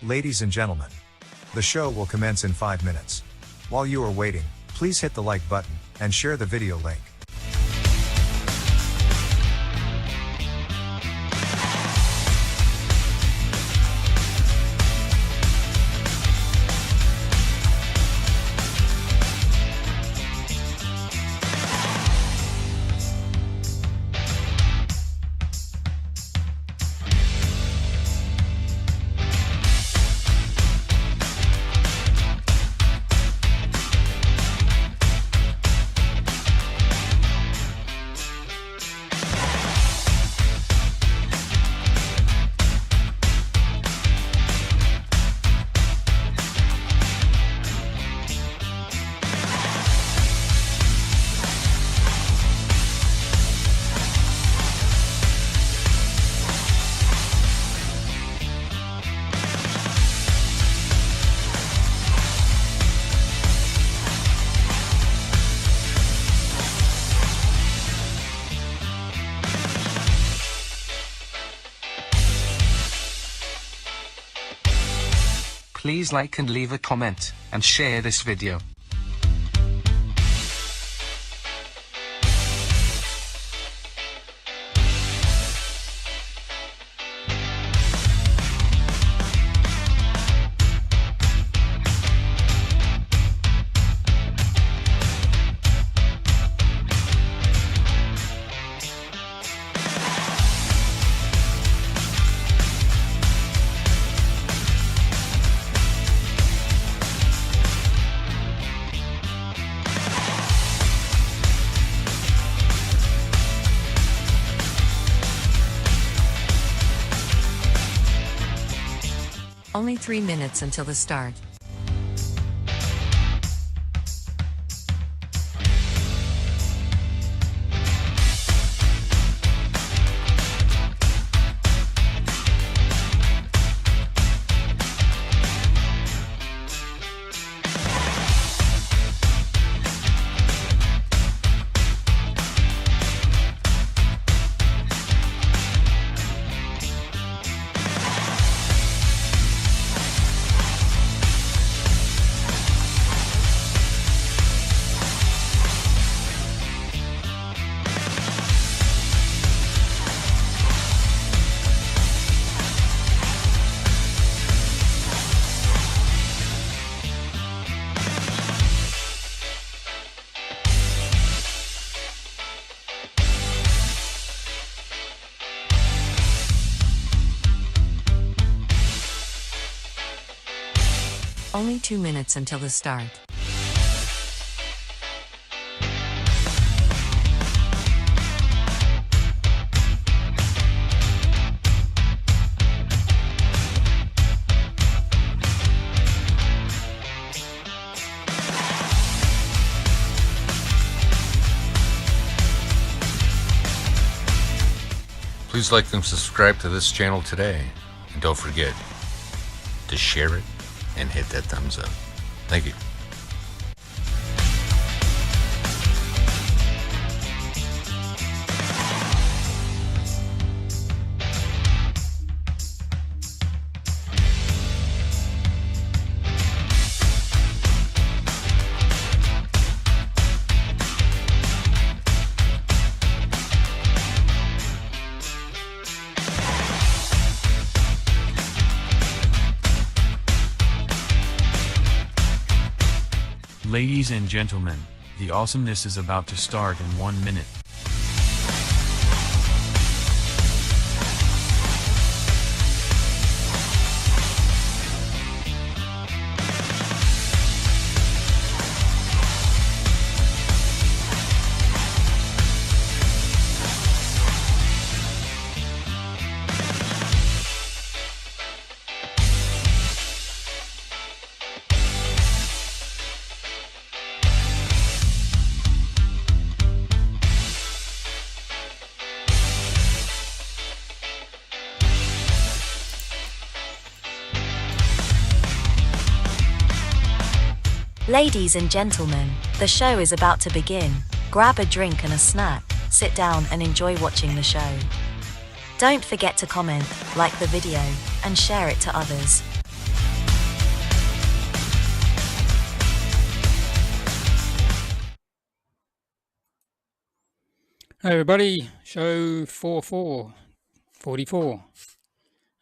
Ladies and gentlemen, the show will commence in 5 minutes. While you are waiting, please hit the like button and share the video link. Please like and leave a comment, and share this video. Only 3 minutes until the start. Only 2 minutes until the start. Please like and subscribe to this channel today. And don't forget to share it and hit that thumbs up. Thank you. Ladies and gentlemen, the awesomeness is about to start in 1 minute. Ladies and gentlemen, the show is about to begin. Grab a drink and a snack, sit down and enjoy watching the show. Don't forget to comment, like the video, and share it to others. Hey everybody, show 44. How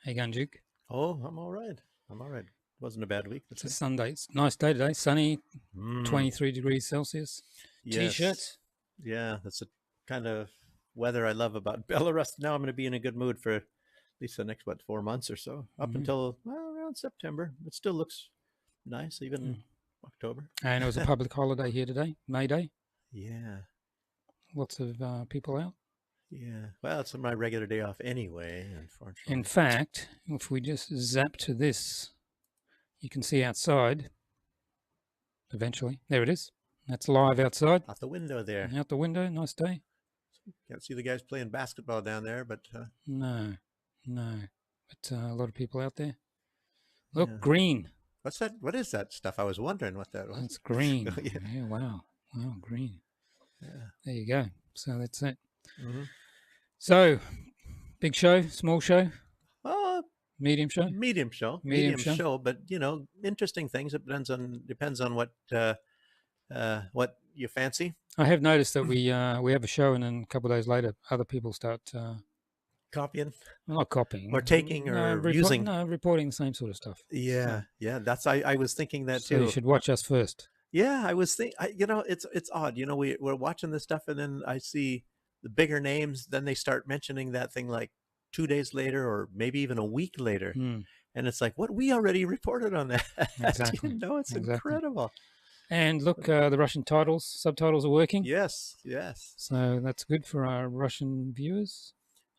you going, Duke? Oh, I'm all right. Wasn't a bad week. It's a Sunday. It's a nice day today. Sunny, 23 degrees Celsius. Yes. T-shirt. Yeah, that's the kind of weather I love about Belarus. Now I'm going to be in a good mood for at least the next, 4 months or so, up until around September. It still looks nice, even October. And it was a public holiday here today, May Day. Yeah. Lots of people out. Yeah. Well, it's my regular day off anyway, unfortunately. In fact, if we just zap to this, you can see outside, eventually. There it is. That's live outside. Out the window there. Out the window. Nice day. Can't see the guys playing basketball down there, but... No. But a lot of people out there. Look, yeah. green. What's that? What is that stuff? I was wondering what that was. It's green. Yeah. Yeah, wow, green. Yeah. There you go. So that's it. Mm-hmm. So, big show, small show, Oh, medium show. medium show, but interesting things. It depends on what you fancy. I have noticed that we have a show, and then a couple of days later, other people start Copying, well, not copying or taking, or using. No, reporting the same sort of stuff. Yeah, yeah. That's I was thinking that So too. you should watch us first. Yeah, I was thinking. It's odd. We're watching this stuff, and then I see the bigger names. Then they start mentioning that thing like 2 days later, or maybe even a week later, and it's like, what, we already reported on that. Exactly. It's incredible. And look, the Russian subtitles are working. Yes. So that's good for our Russian viewers.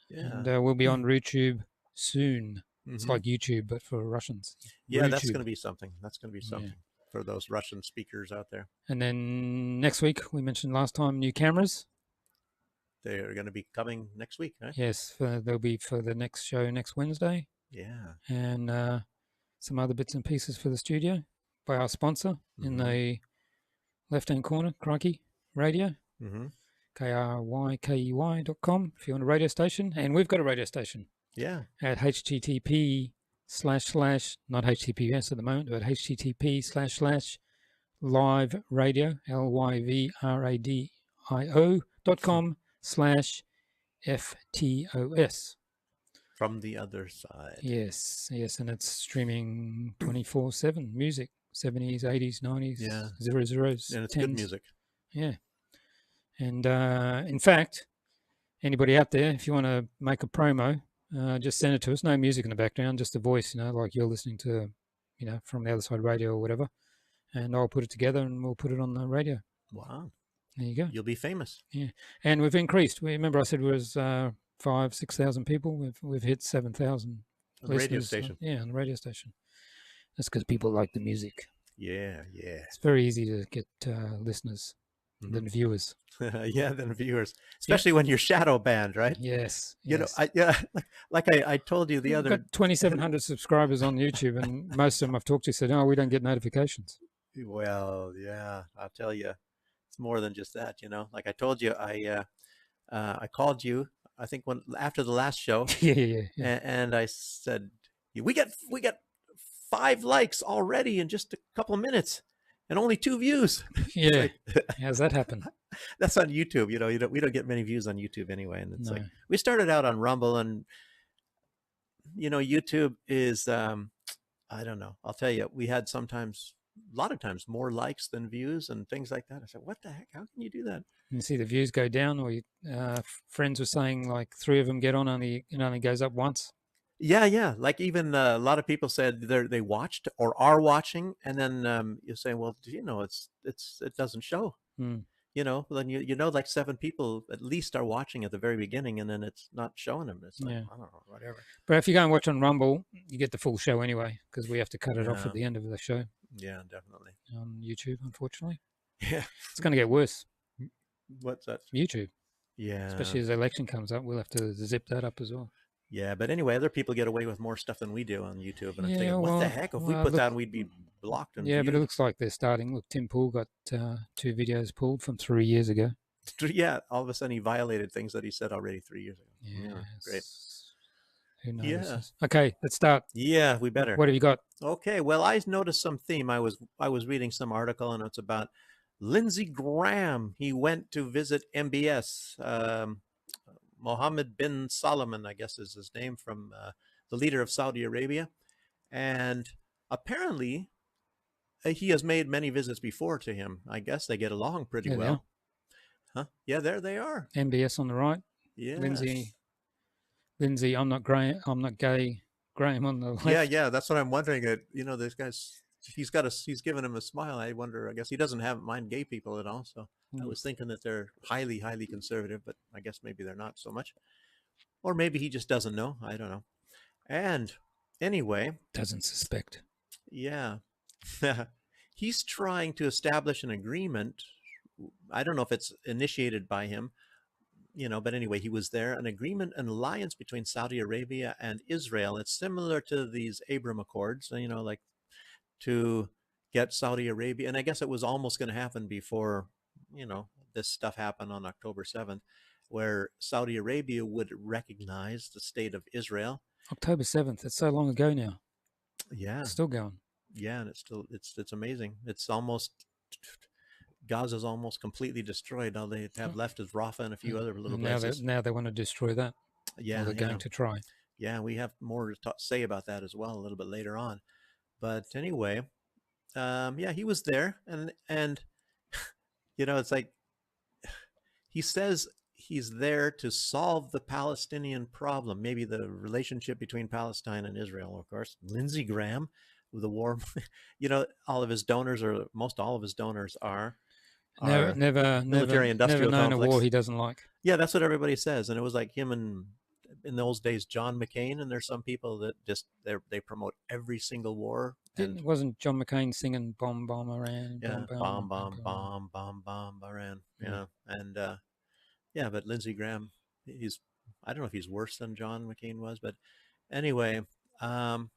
Yeah. And we'll be on YouTube soon. It's Mm-hmm. like YouTube, but for Russians. Yeah, that's YouTube. going to be something. For those Russian speakers out there. And then next week, we mentioned last time, new cameras. They are going to be coming next week, right? Yes, they'll be for the next show next Wednesday. Yeah. And some other bits and pieces for the studio by our sponsor in the left-hand corner, Crikey Radio. Mm-hmm. krykey.com if you want a radio station. And we've got a radio station. Yeah. At http// not HTTPS at the moment, but http// live radio live.radio.com/FTOS. From the other side. Yes, and it's streaming 24/7 music, 70s, 80s, 90s, Yeah. 00s, And it's 10s. good music. Yeah. And in fact, anybody out there, if you want to make a promo, just send it to us. No music in the background, just a voice, like you're listening to, from the other side radio or whatever. And I'll put it together and we'll put it on the radio. Wow. There you go. You'll be famous. Yeah. And we've increased. Remember I said it was 5,000-6,000 people. We've hit 7,000 On the radio station. Yeah, on the radio station. That's because people like the music. Yeah. It's very easy to get listeners than viewers. Yeah, than viewers, especially when you're shadow banned, right? Yes. I told you the We've other. got 2,700 subscribers on YouTube, and most of them I've talked to said, "Oh, we don't get notifications." Well, yeah, I'll tell you, it's more than just that. Like I told you, I called you. I think after the last show. Yeah. And I said, we get 5 likes already in just a couple of minutes, and only 2 views. Yeah. How's that happen? That's on YouTube. We don't get many views on YouTube anyway. And it's No. like, we started out on Rumble, and YouTube is I don't know. I'll tell you, we had a lot of times more likes than views and things like that. I said, what the heck? How can you do that? You see the views go down, or friends were saying like 3 of them get on, it only goes up once. Yeah. Like even a lot of people said they watched or are watching, and then you say, well, it doesn't show. Then like 7 people at least are watching at the very beginning, and then it's not showing them. It's like, I don't know, whatever. But if you go and watch on Rumble, you get the full show anyway, because we have to cut it off Yeah. at the end of the show Yeah, definitely. on YouTube, unfortunately. Yeah. It's going to get worse. What's that? YouTube, Yeah. especially as the election comes up, we'll have to zip that up as well. Yeah, but anyway, other people get away with more stuff than we do on YouTube, and I'm Yeah, thinking, what the well, heck? If we well, put look- that, we'd be blocked. And Yeah, but it viewed. looks like they're starting. Look, Tim Pool got 2 videos pulled from 3 years ago. Yeah, all of a sudden he violated things that he said already 3 years ago. Yeah, great. Who knows? Yeah. Okay, let's start. Yeah, we better. What have you got? Okay, well, I noticed some theme. I was reading some article, and it's about Lindsey Graham, he went to visit MBS. Mohammed bin Salman, I guess is his name, from the leader of Saudi Arabia. And apparently, he has made many visits before to him. I guess they get along pretty well. Huh? Yeah, there they are. MBS on the right. Yeah. Lindsay, I'm not gay. Graham on the left. Yeah, that's what I'm wondering. This guy's he's given him a smile. I wonder. I guess he doesn't mind gay people at all. So I was thinking that they're highly, highly conservative, but I guess maybe they're not so much, or maybe he just doesn't know. I don't know. And anyway, doesn't suspect. Yeah, he's trying to establish an agreement. I don't know if it's initiated by him, but anyway, he was there. An agreement, an alliance between Saudi Arabia and Israel. It's similar to these Abraham Accords, like to get Saudi Arabia. And I guess it was almost going to happen before, this stuff happened on October 7th, where Saudi Arabia would recognize the state of Israel. October 7th. It's so long ago now. Yeah. It's still going. Yeah. And it's amazing. It's almost, Gaza's almost completely destroyed. All they have left is Rafah and a few other little places. Now they want to destroy that. Yeah. They're going to try. Yeah. We have more to say about that as well a little bit later on. But anyway, he was there. And it's like, he says he's there to solve the Palestinian problem, maybe the relationship between Palestine and Israel, of course. Lindsey Graham, with the war, all of his donors, or most all of his donors are never military-industrial known complex. A war he doesn't like. Yeah, that's what everybody says. And it was like him and, in those days, John McCain, and there's some people that just, they promote every single war. And wasn't John McCain singing "Bomb, Bomb, Iran"? Yeah, bomb, bomb, bomb, bomb, bomb, Iran. Yeah, and but Lindsey Graham, I don't know if he's worse than John McCain was, but anyway, like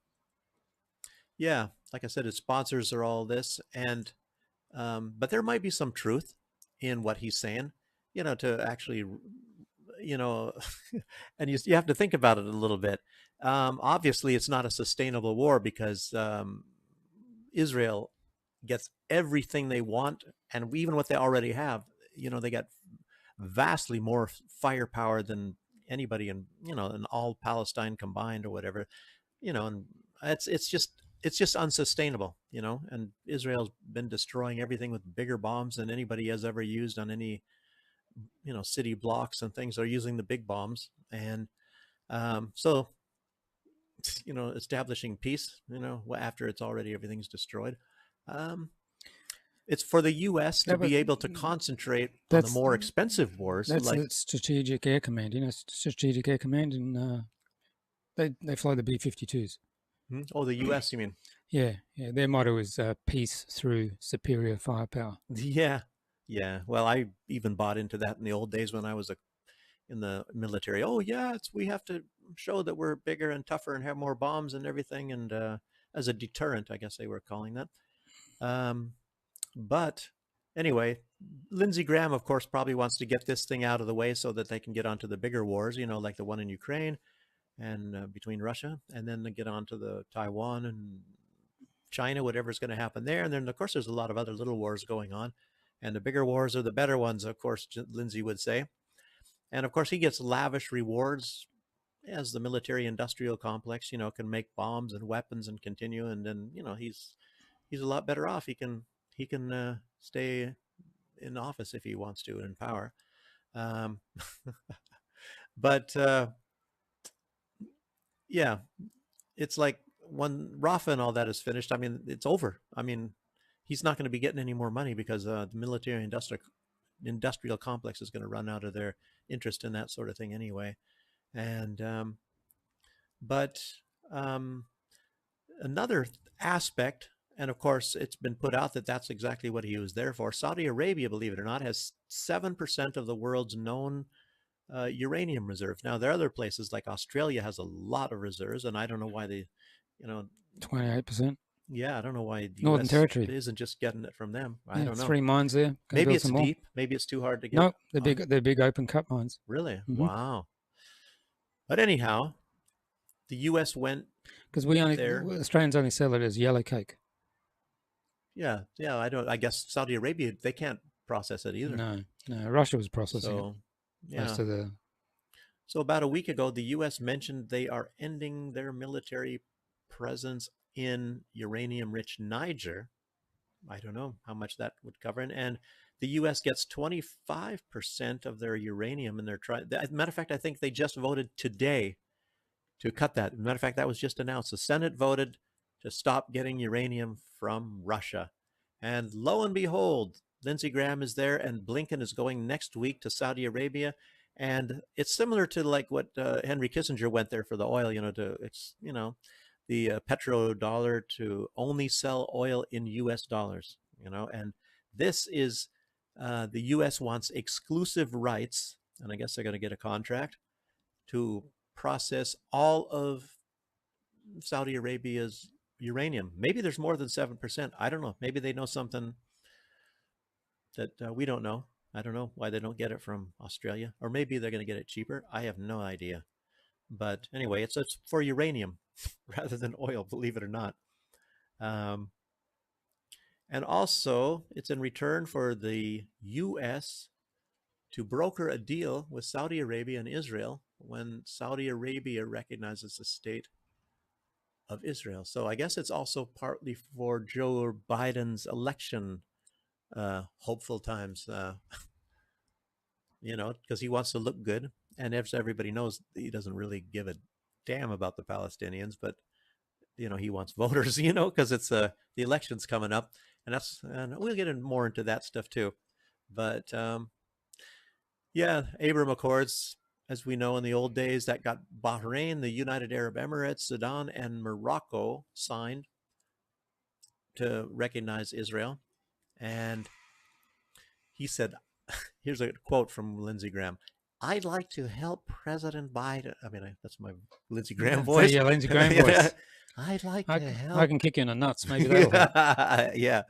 I said, his sponsors are all this, and but there might be some truth in what he's saying, to actually, and you have to think about it a little bit. Obviously, it's not a sustainable war because Israel gets everything they want, and even what they already have, they got vastly more firepower than anybody in all Palestine combined or whatever, and it's just unsustainable, and Israel's been destroying everything with bigger bombs than anybody has ever used on any, city blocks and things. Are using the big bombs, and so establishing peace, after it's already everything's destroyed. It's for the U.S. to be able to concentrate on the more expensive wars. That's like Strategic Air Command. Strategic Air Command, and they fly the B-52s. Oh, the U.S. You mean? Yeah. Their motto is peace through superior firepower. Yeah. Well, I even bought into that in the old days when I was in the military. Oh, yeah, we have to show that we're bigger and tougher and have more bombs and everything, and as a deterrent, I guess they were calling that. But anyway, Lindsey Graham, of course, probably wants to get this thing out of the way so that they can get onto the bigger wars, like the one in Ukraine and between Russia, and then they get onto the Taiwan and China, whatever's going to happen there. And then, of course, there's a lot of other little wars going on, and the bigger wars are the better ones, of course, Lindsey would say. And of course, he gets lavish rewards as the military-industrial complex, can make bombs and weapons and continue. And then, he's a lot better off. He can stay in office if he wants to, in power. But it's like when Rafah and all that is finished, it's over. He's not going to be getting any more money because the military-industrial complex is going to run out of their interest in that sort of thing anyway. And but another aspect, and of course it's been put out that that's exactly what he was there for. Saudi Arabia, believe it or not, has 7% of the world's known uranium reserve. Now there are other places like Australia has a lot of reserves, and I don't know why they 28%. Yeah, I don't know why the Northern US Territory isn't just getting it from them. I don't know. 3 mines there. Maybe it's deep. Maybe it's too hard to get. No, they're big open cut mines. Really? Mm-hmm. Wow. But anyhow, the U.S. went because Australians only sell it as yellow cake. Yeah, yeah. I guess Saudi Arabia, they can't process it either. No, Russia was processing it. So, yeah. Most of the So about a week ago, the U.S. mentioned they are ending their military presence in uranium-rich Niger. I don't know how much that would cover. And the U.S. gets 25% of their uranium in their matter of fact, I think they just voted today to cut that. Matter of fact, that was just announced. The Senate voted to stop getting uranium from Russia. And lo and behold, Lindsey Graham is there, and Blinken is going next week to Saudi Arabia. And it's similar to like what Henry Kissinger went there for the oil, the petrodollar to only sell oil in U.S. dollars, and this is the U.S. wants exclusive rights, and I guess they're going to get a contract to process all of Saudi Arabia's uranium. Maybe there's more than 7%. I don't know. Maybe they know something that we don't know. I don't know why they don't get it from Australia, or maybe they're going to get it cheaper. I have no idea. But anyway, it's for uranium rather than oil, believe it or not. And also, it's in return for the U.S. to broker a deal with Saudi Arabia and Israel when Saudi Arabia recognizes the state of Israel. So I guess it's also partly for Joe Biden's election hopeful times, because he wants to look good. And as everybody knows, he doesn't really give a damn about the Palestinians, but he wants voters, because it's the election's coming up, and we'll get more into that stuff too. But yeah, Abraham Accords, as we know in the old days, that got Bahrain, the United Arab Emirates, Sudan, and Morocco signed to recognize Israel. And he said, here's a quote from Lindsey Graham: "I'd like to help President Biden." I mean, that's my Lindsey Graham voice. Yeah, Lindsey Graham voice. I'd like to help. I can kick you in the nuts. Maybe that'll help. Yeah,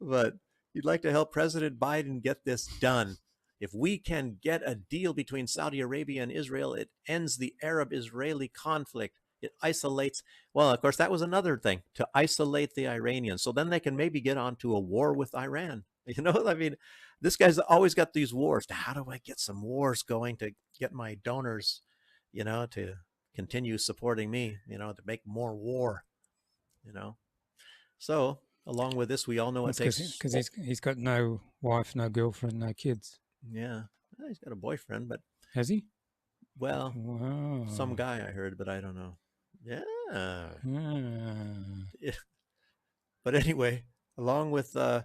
but you'd like to help President Biden get this done. If we can get a deal between Saudi Arabia and Israel, it ends the Arab-Israeli conflict. It isolates. Well, of course, that was another thing, to isolate the Iranians. So then they can maybe get onto a war with Iran. I mean, this guy's always got these wars. How do I get some wars going to get my donors, to continue supporting me, to make more war, So along with this, we all know it takes... Because he's got no wife, no girlfriend, no kids. Yeah. Well, he's got a boyfriend, but... Has he? Well, wow. Some guy I heard, but I don't know. Yeah. Yeah. But anyway, along with... You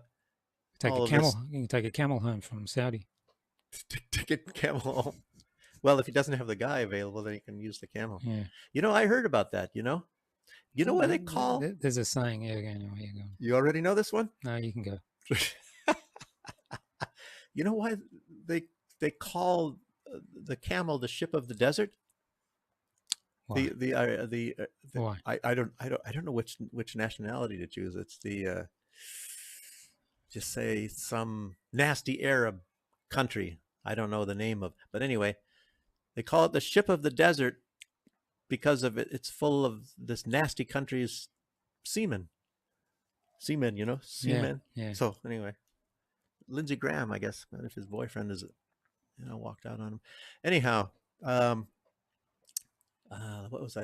can take a camel home from Saudi. Take a camel home. Well, if he doesn't have the guy available, then he can use the camel. Yeah. I heard about that, You know what they call... There's a saying. Yeah, go. You already know this one? No, you can go. You know why they call the camel the ship of the desert? Why? Why? I don't know which nationality to choose. It's the just say some nasty Arab country. I don't know the name of, but anyway, they call it the ship of the desert because of it. It's full of this nasty country's semen. Semen. Yeah. So anyway, Lindsey Graham, I guess, if his boyfriend is, walked out on him. Anyhow, where was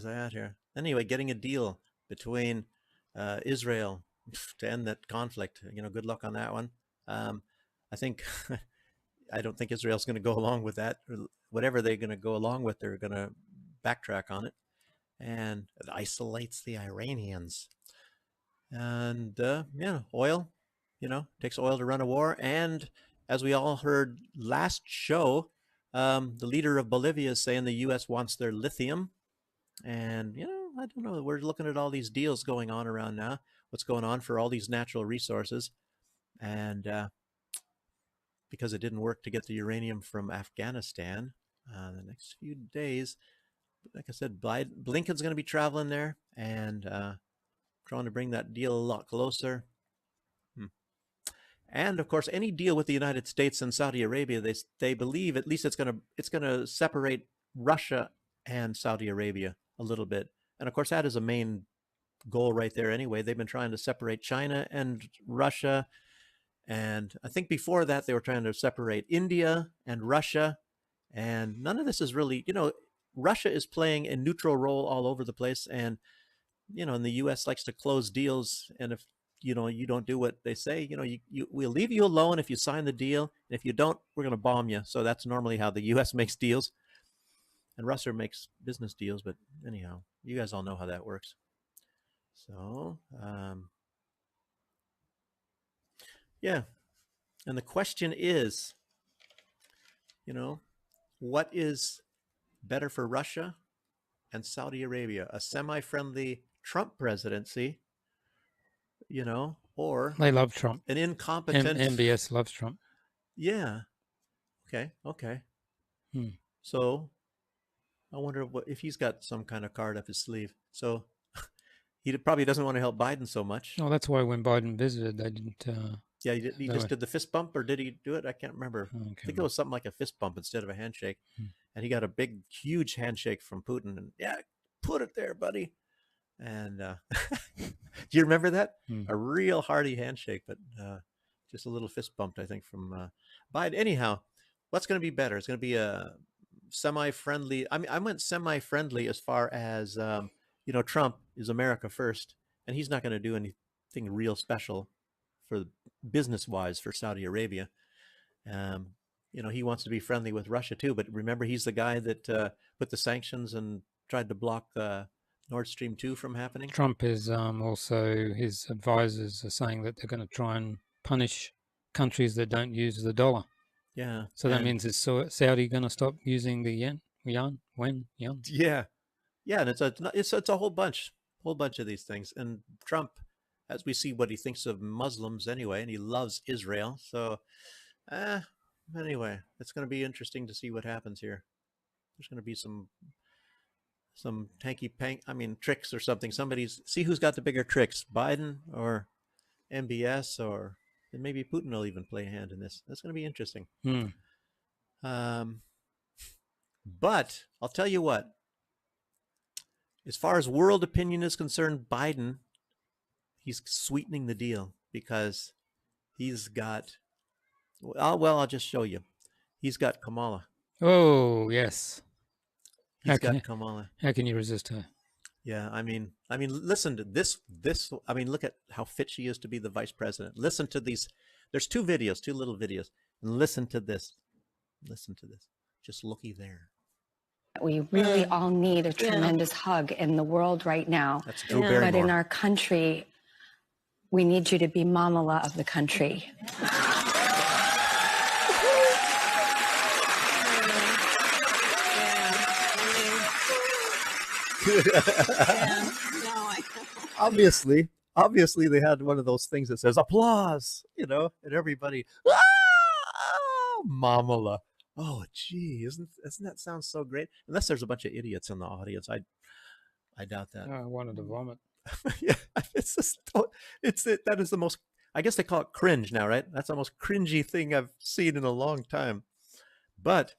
I at here? Anyway, getting a deal between Israel to end that conflict. Good luck on that one. I think I don't think Israel's going to go along with that. Or whatever they're going to go along with, they're going to backtrack on it, and it isolates the Iranians. And oil, takes oil to run a war. And as we all heard last show, the leader of Bolivia is saying the U.S. wants their lithium. And, I don't know. We're looking at all these deals going on around now. What's going on for all these natural resources. And because it didn't work to get the uranium from Afghanistan, the next few days, like I said, Blinken's going to be traveling there and trying to bring that deal a lot closer. And of course, any deal with the United States and Saudi Arabia, they believe at least it's going to separate Russia and Saudi Arabia a little bit. And of course, that is a main goal right there anyway. They've been trying to separate China and Russia. And I think before that, they were trying to separate India and Russia. And none of this is really, Russia is playing a neutral role all over the place. And, and the U.S. likes to close deals. And if, you don't do what they say, we'll leave you alone if you sign the deal. And if you don't, we're going to bomb you. So that's normally how the U.S. makes deals. And Russia makes business deals. But anyhow, you guys all know how that works. So, yeah. And the question is, what is better for Russia and Saudi Arabia? A semi-friendly Trump presidency, or They love Trump. an incompetent MBS loves Trump. Yeah. Okay. So I wonder if he's got some kind of card up his sleeve. So he probably doesn't want to help Biden so much. Oh, that's why when Biden visited, they didn't. Yeah, he just did the fist bump, or did he do it? I can't remember. I think it was something like a fist bump instead of a handshake. And he got a big, huge handshake from Putin. And yeah, put it there, buddy. And do you remember that? A real hearty handshake, but just a little fist bump, I think, from Biden. Anyhow, what's going to be better? It's going to be a semi-friendly. I mean, I went semi-friendly as far as, Trump is America first, and he's not going to do anything real special for business-wise for Saudi Arabia. He wants to be friendly with Russia too, but remember, he's the guy that put the sanctions and tried to block Nord Stream 2 from happening. Trump is also, his advisors are saying that they're going to try and punish countries that don't use the dollar. Yeah. So that means is Saudi going to stop using the yuan? Yeah. Yeah, and it's a whole bunch of these things. And Trump, as we see what he thinks of Muslims anyway, and he loves Israel. So, anyway, it's going to be interesting to see what happens here. There's going to be some tricks or something. See who's got the bigger tricks, Biden or MBS, or and maybe Putin will even play a hand in this. That's going to be interesting. But I'll tell you what, as far as world opinion is concerned, Biden, he's sweetening the deal because he's got, I'll just show you. He's got Kamala. Oh, yes. He's got Kamala. How can you resist her? Yeah, I mean, listen to this. Look at how fit she is to be the vice president. Listen to these. There's two little videos. And listen to this. Just looky there. We really all need a tremendous hug in the world right now. That's Drew Barrymore. But in our country, we need you to be Mamala of the country. Obviously they had one of those things that says applause, and everybody, Mamala. Oh, gee, doesn't that sound so great? Unless there's a bunch of idiots in the audience, I doubt that. I wanted to vomit. Yeah, that is the most. I guess they call it cringe now, right? That's the most cringy thing I've seen in a long time. But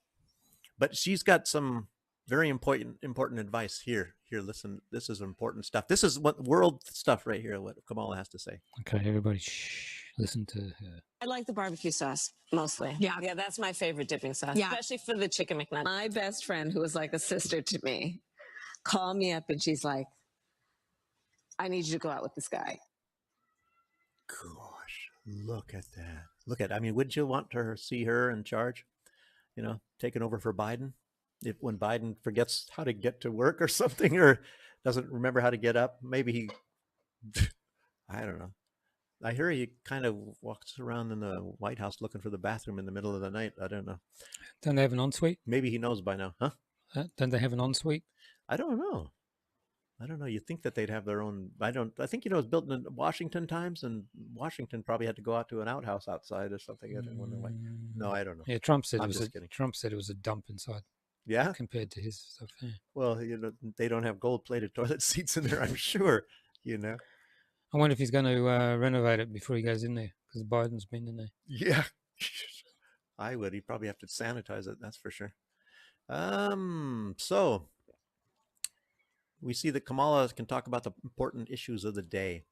she's got some very important advice here. Here, listen. This is important stuff. This is what world stuff right here. What Kamala has to say. Okay, everybody, listen to her. I like the barbecue sauce mostly. Yeah, that's my favorite dipping sauce, especially for the chicken McNugget. My best friend, who was like a sister to me, called me up and she's like, "I need you to go out with this guy." Gosh, look at that. I mean, wouldn't you want to see her in charge? Taking over for Biden. When Biden forgets how to get to work or something, or doesn't remember how to get up, maybe I don't know. I hear he kind of walks around in the White House looking for the bathroom in the middle of the night. I don't know. Don't they have an ensuite? Maybe he knows by now, huh? Don't they have an ensuite? I don't know. You'd think that they'd have their own. I think it was built in Washington times, and Washington probably had to go out to an outhouse outside or something. No, I don't know. Yeah, Trump said it was a dump inside. Yeah, compared to his stuff. Yeah. Well, they don't have gold-plated toilet seats in there, I'm sure. I wonder if he's going to renovate it before he goes in there, because Biden's been in there. Yeah, I would. He'd probably have to sanitize it. That's for sure. So we see that Kamala can talk about the important issues of the day.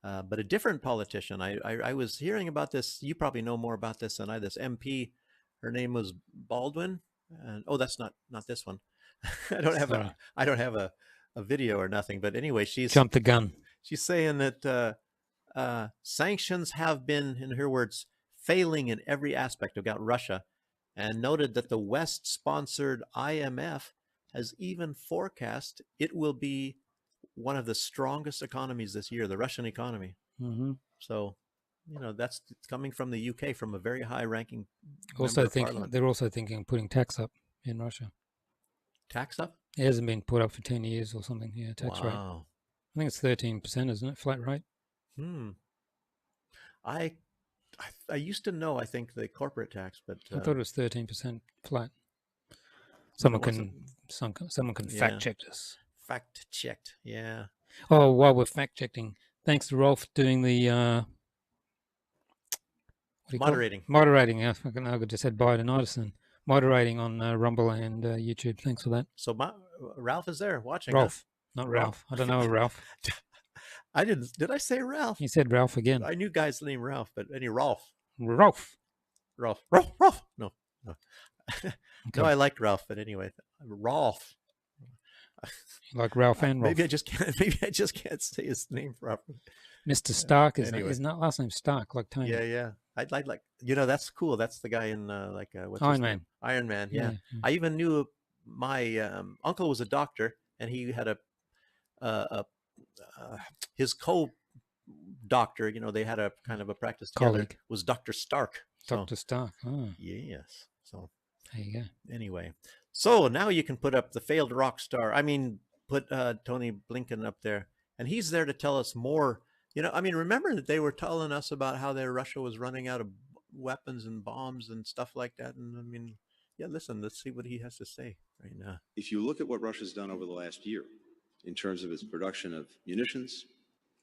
But a different politician, I was hearing about this. You probably know more about this than I. This MP, her name was Baldwin. And, oh, that's not this one. I don't have a video or nothing. But anyway, she's jumped the gun. She's saying that sanctions have been, in her words, failing in every aspect about Russia, and noted that the West-sponsored IMF has even forecast it will be one of the strongest economies this year, the Russian economy. Mm-hmm. So, that's coming from the UK, from a very high-ranking. Also they're also thinking of putting tax up in Russia. Tax up? It hasn't been put up for 10 years or something. Yeah, tax rate. I think it's 13%, isn't it? Flat rate. I used to know, I think, the corporate tax, but I thought it was 13% flat. Someone can fact check this. Fact checked, yeah. Oh, while we're fact checking, thanks to Rolf doing the moderating. Moderating. I just said Biden Addison moderating on Rumble and YouTube. Thanks for that. So Ralph is there watching. Rolf, not Ralph. I don't know Ralph. I didn't. Did I say Ralph? You said Ralph again. I knew guy's name Ralph, but Ralph. No. Okay. No, I like Ralph, but anyway, Rolf. Like Ralph and Rolf. Maybe I just can't say his name properly. Mr. Stark is not last name Stark, like Tony. Yeah. I'd like that's cool. That's the guy in what's Iron Man. Iron Man. Yeah. I even knew my uncle was a doctor, and he had his co-doctor. They had a kind of a practice together. Colleague was Dr. Stark. Dr. Stark. Oh. Yes. So there you go. Anyway, so now you can put up the failed rock star. I mean, put Tony Blinken up there, and he's there to tell us more. Remember that they were telling us about how Russia was running out of weapons and bombs and stuff like that. And listen, let's see what he has to say right now. If you look at what Russia's done over the last year in terms of its production of munitions,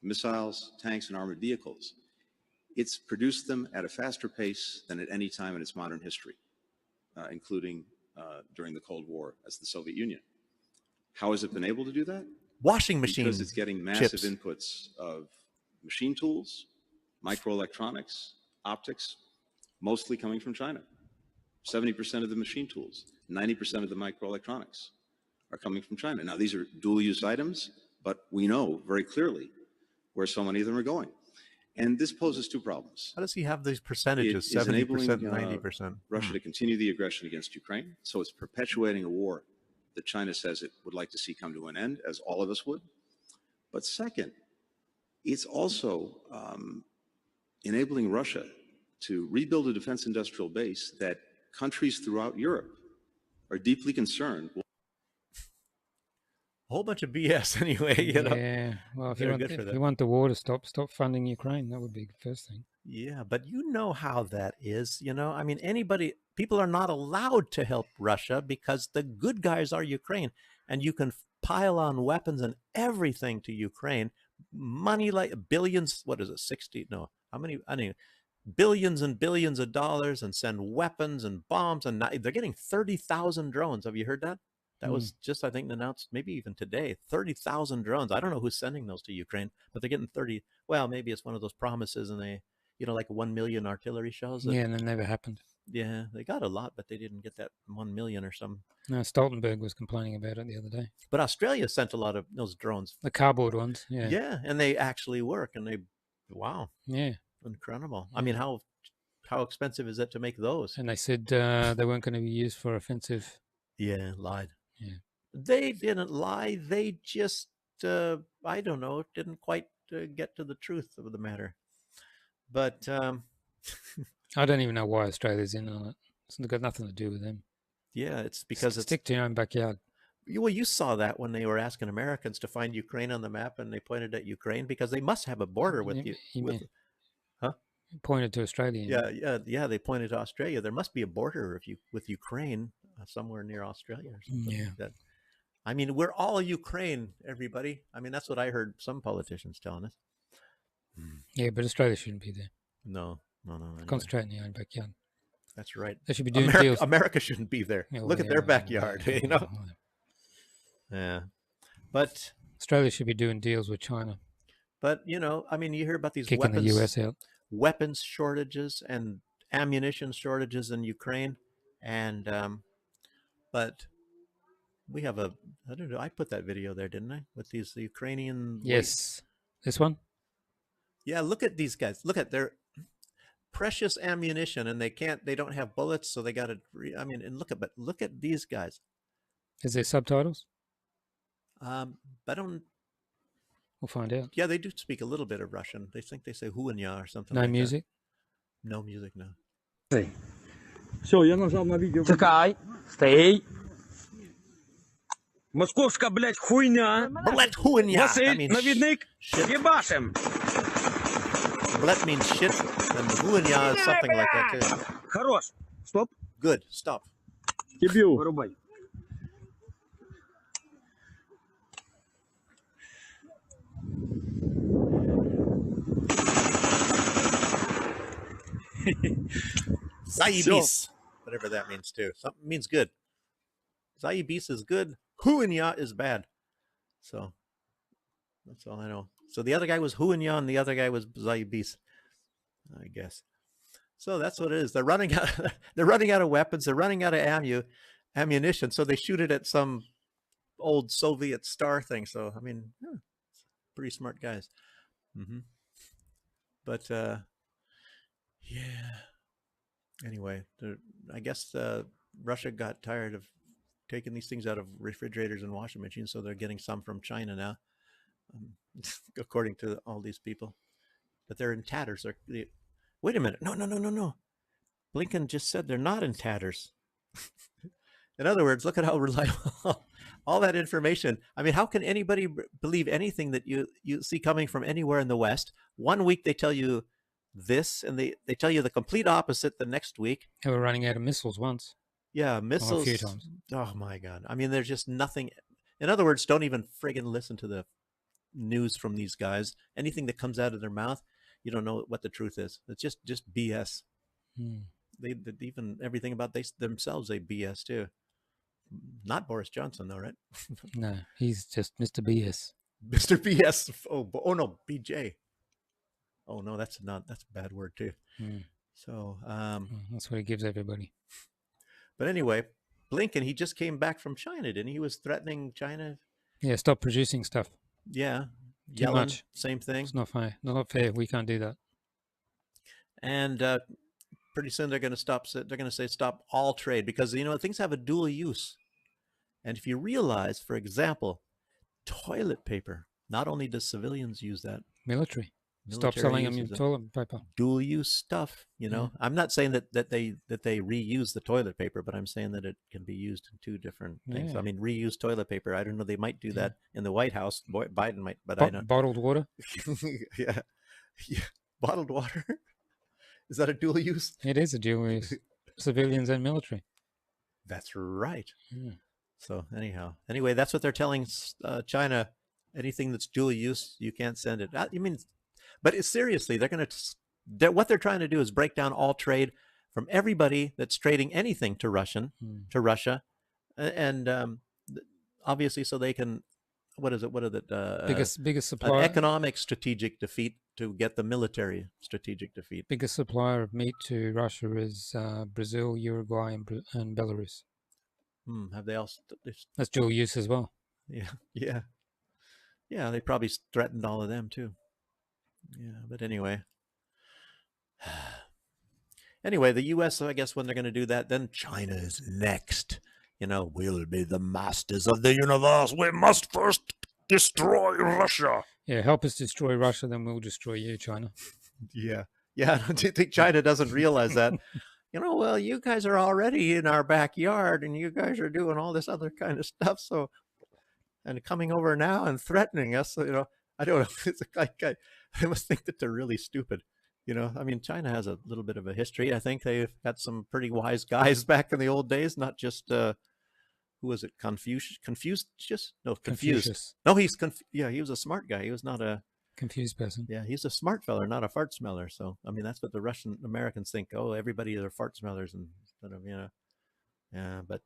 missiles, tanks, and armored vehicles, it's produced them at a faster pace than at any time in its modern history, including during the Cold War as the Soviet Union. How has it been able to do that? Washing machines. Because it's getting massive inputs of machine tools, microelectronics, optics, mostly coming from China. 70% of the machine tools, 90% of the microelectronics are coming from China. Now, these are dual-use items, but we know very clearly where so many of them are going. And this poses two problems. How does he have these percentages, 70%, 90%? Russia to continue the aggression against Ukraine. So it's perpetuating a war that China says it would like to see come to an end, as all of us would. But second, it's also enabling Russia to rebuild a defense industrial base that countries throughout Europe are deeply concerned. A whole bunch of BS anyway, Yeah, well, if you want the war to stop funding Ukraine, that would be the first thing. Yeah, but you know how that is, people are not allowed to help Russia because the good guys are Ukraine, and you can pile on weapons and everything to Ukraine, money like billions, what is it, 60, no, how many, billions and billions of dollars, and send weapons and bombs, and they're getting 30,000 drones. Have you heard that? That was just, I think, announced maybe even today, 30,000 drones. I don't know who's sending those to Ukraine, but they're getting 30. Well, maybe it's one of those promises, and they, like 1 million artillery shells. And it never happened. Yeah, they got a lot, but they didn't get that 1 million or some. No, Stoltenberg was complaining about it the other day. But Australia sent a lot of those drones. The cardboard ones, yeah. Yeah, and they actually work, and wow. Yeah. Incredible. Yeah. I mean, how expensive is it to make those? And they said they weren't going to be used for offensive. Yeah, lied. Yeah. They didn't lie. They just, I don't know, didn't quite get to the truth of the matter. But I don't even know why Australia's in on it. It's got nothing to do with them. Yeah, it's because stick to your own backyard. Well, you saw that when they were asking Americans to find Ukraine on the map, and they pointed at Ukraine because they must have a border with you. Pointed to Australia. Yeah. They pointed to Australia. There must be a border with Ukraine somewhere near Australia or something like that. I mean, we're all Ukraine, everybody. I mean, that's what I heard some politicians telling us. Yeah, but Australia shouldn't be there. No. Anyway. Concentrate in your own backyard. That's right. They should be doing deals. America shouldn't be there. Look at their backyard, Yeah. But Australia should be doing deals with China. But, you know, I mean, you hear about these Kicking the US out. weapons shortages and ammunition shortages in Ukraine. And, but we have I don't know, I put that video there, didn't I? With these Ukrainian. Yes. This one? Yeah, look at these guys. Look at their precious ammunition, and they don't have bullets, so they got to, and look at these guys. Is there subtitles? I don't. We'll find out. Yeah, they do speak a little bit of Russian. They think they say huanya or something. No like music? That. No music, no. Все, я нажал на видео. Чекай, стей. Московська, блядь, хуйня. Блядь, хуйня. Василь, навідник, єбашим. Bled means shit, and huanya is something like that too. Хорош. Стоп. Good. Stop. Дебил. Вырубай. Zaibis, whatever that means too. Something means good. Zaibis is good. Huanya is bad. So that's all I know. So the other guy was Huanya and the other guy was Zaibis, I guess. So that's what it is. They're running out. They're running out of weapons. They're running out of ammunition. So they shoot it at some old Soviet star thing. So I mean, pretty smart guys. Mm-hmm. But yeah. Anyway, I guess Russia got tired of taking these things out of refrigerators and washing machines, so they're getting some from China now, according to all these people. But they're in tatters. Wait a minute. No. Blinken just said they're not in tatters. In other words, look at how reliable all that information. I mean, how can anybody believe anything that you see coming from anywhere in the West? 1 week they tell you this, and they tell you the complete opposite the next week. They were running out of missiles once. Yeah, missiles. A few times. Oh my God. I mean, there's just nothing. In other words, don't even friggin' listen to the news from these guys. Anything that comes out of their mouth, you don't know what the truth is. It's just BS. They even everything about themselves, they BS too. Not Boris Johnson though, right? No, he's just Mr. BS. Mr. BS. Oh no, BJ. Oh no, that's a bad word too. So that's what he gives everybody. But anyway, Blinken, he just came back from China, didn't he? He was threatening China. Yeah, stop producing stuff. Yeah, too much. Same thing. It's not fair. Not fair. We can't do that. And pretty soon they're going to stop. They're going to say stop all trade because things have a dual use. And if you realize, for example, toilet paper. Not only does civilians use that, military stop selling them toilet paper. Dual use stuff. I'm not saying that they reuse the toilet paper, but I'm saying that it can be used in two different things. Yeah. I mean, reuse toilet paper. I don't know. They might do that in the White House. Biden might, but I don't. Bottled water. Yeah, bottled water. Is that a dual use? It is a dual use. Civilians and military. That's right. So anyway, that's what they're telling China. Anything that's dual use, you can't send it. But seriously, what they're trying to do is break down all trade from everybody that's trading anything to Russia, and obviously, so they can. What is it? Biggest supplier. An economic strategic defeat to get the military strategic defeat. Biggest supplier of meat to Russia is Brazil, Uruguay, and Belarus. Have they all? That's dual use as well. Yeah. They probably threatened all of them too. Yeah, but anyway, the U.S. I guess when they're going to do that, then China is next. We'll be the masters of the universe. We must first destroy Russia. Yeah, help us destroy Russia, then we'll destroy you, China. Yeah. Do you think China doesn't realize that? Well, you guys are already in our backyard, and you guys are doing all this other kind of stuff. So, and coming over now and threatening us. I don't know. It's like I must think that they're really stupid. China has a little bit of a history. I think they've got some pretty wise guys back in the old days, not just who was it? Confucius? No, Confucius. No, he was a smart guy. He was not a confused person. Yeah, he's a smart feller, not a fart smeller. So, that's what the Russian Americans think. Oh, everybody are fart smellers and sort of, yeah, but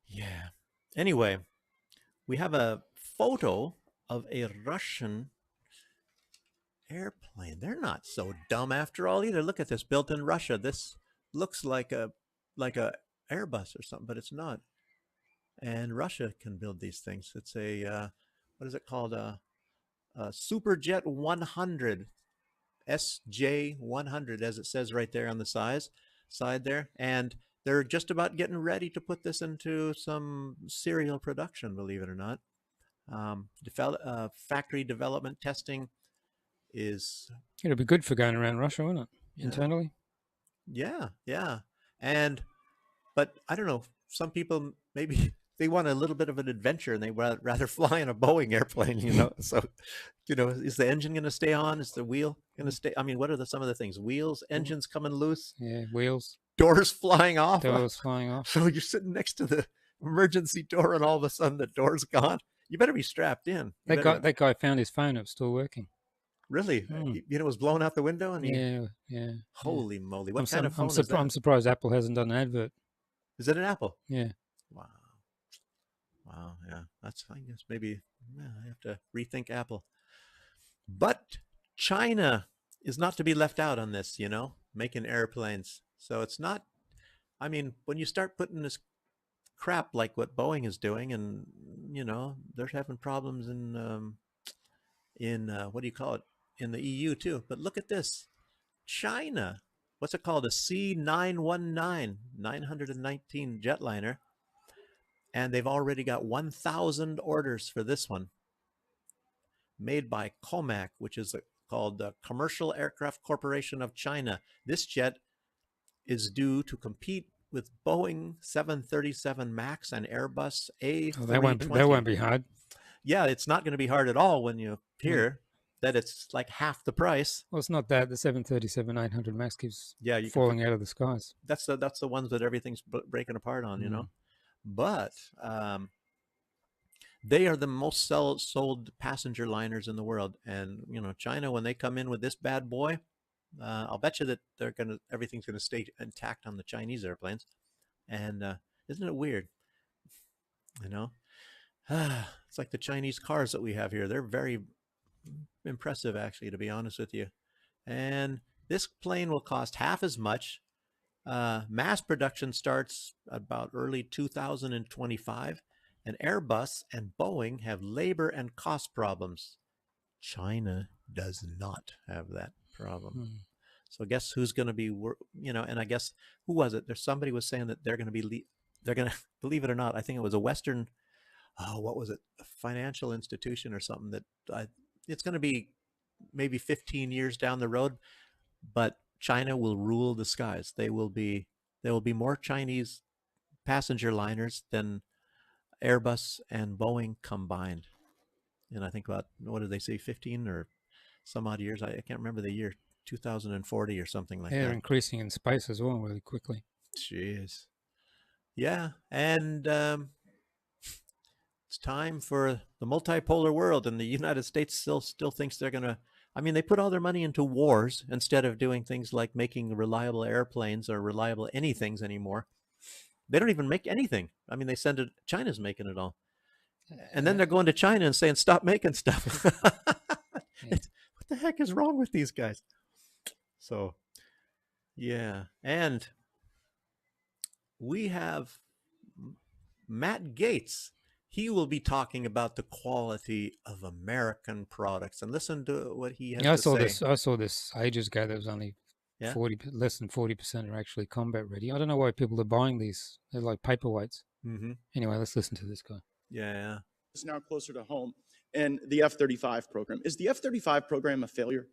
yeah. Anyway, we have a photo of a Russian airplane. They're not so dumb after all either. Look at this, built in Russia. This looks like a Airbus or something, but it's not. And Russia can build these things. It's a what is it called? A Superjet 100, SJ 100, as it says right there on the side there. And they're just about getting ready to put this into some serial production, believe it or not. Factory development testing is... It'll be good for going around Russia, won't it? Yeah. Internally? Yeah. But I don't know, some people maybe they want a little bit of an adventure and they rather fly in a Boeing airplane, So, is the engine going to stay on? Is the wheel going to stay? I mean, what are some of the things? Wheels, engines coming loose? Yeah, wheels. Doors flying off? Doors flying off. So you're sitting next to the emergency door and all of a sudden the door's gone. You better be strapped in. That guy found his phone, it was still working. Really? It was blown out the window? And yeah. Holy moly. What kind of phone is that? I'm surprised Apple hasn't done an advert. Is it an Apple? Yeah. Wow, yeah. That's, I guess, maybe I have to rethink Apple. But China is not to be left out on this, making airplanes. So it's not, I mean, when you start putting this crap like what Boeing is doing, and, they're having problems in what do you call it? In the EU too. But look at this. China, what's it called? A C919, 919 jetliner. And they've already got 1,000 orders for this one, made by COMAC, which is called the Commercial Aircraft Corporation of China. This jet is due to compete with Boeing 737 MAX and Airbus A320. That won't be hard. Yeah, it's not going to be hard at all when you hear that it's like half the price. Well, it's not that. The 737-800 MAX keeps falling out of the skies. That's the ones that everything's breaking apart on, But they are the most sold passenger liners in the world. And, China, when they come in with this bad boy, I'll bet you that everything's going to stay intact on the Chinese airplanes. And isn't it weird? It's like the Chinese cars that we have here. They're very impressive, actually, to be honest with you. And this plane will cost half as much. Mass production starts about early 2025, and Airbus and Boeing have labor and cost problems. China does not have that problem. So guess who's going to be, and I guess, who was it? There's somebody was saying that they're going to, believe it or not, I think it was a Western, what was it? A financial institution or something that it's going to be maybe 15 years down the road, but China will rule the skies. There will be more Chinese passenger liners than Airbus and Boeing combined. And I think about, what did they say, 15 or some odd years? I can't remember the year, 2040 or something like that. They're increasing in space as well really quickly. Jeez. Yeah, and it's time for the multipolar world, and the United States still thinks they're going to, I mean, they put all their money into wars instead of doing things like making reliable airplanes or reliable anythings anymore. They don't even make anything. I mean, they send it, China's making it all. And then they're going to China and saying, stop making stuff. What the heck is wrong with these guys? So, yeah. And we have Matt Gaetz. He will be talking about the quality of American products, and listen to what he has to say. I saw this ages ago. There was only less than 40% are actually combat ready. I don't know why people are buying these. They're like paperweights. Anyway, let's listen to this guy. Yeah. It's now closer to home, and the F-35 program. Is the F-35 program a failure?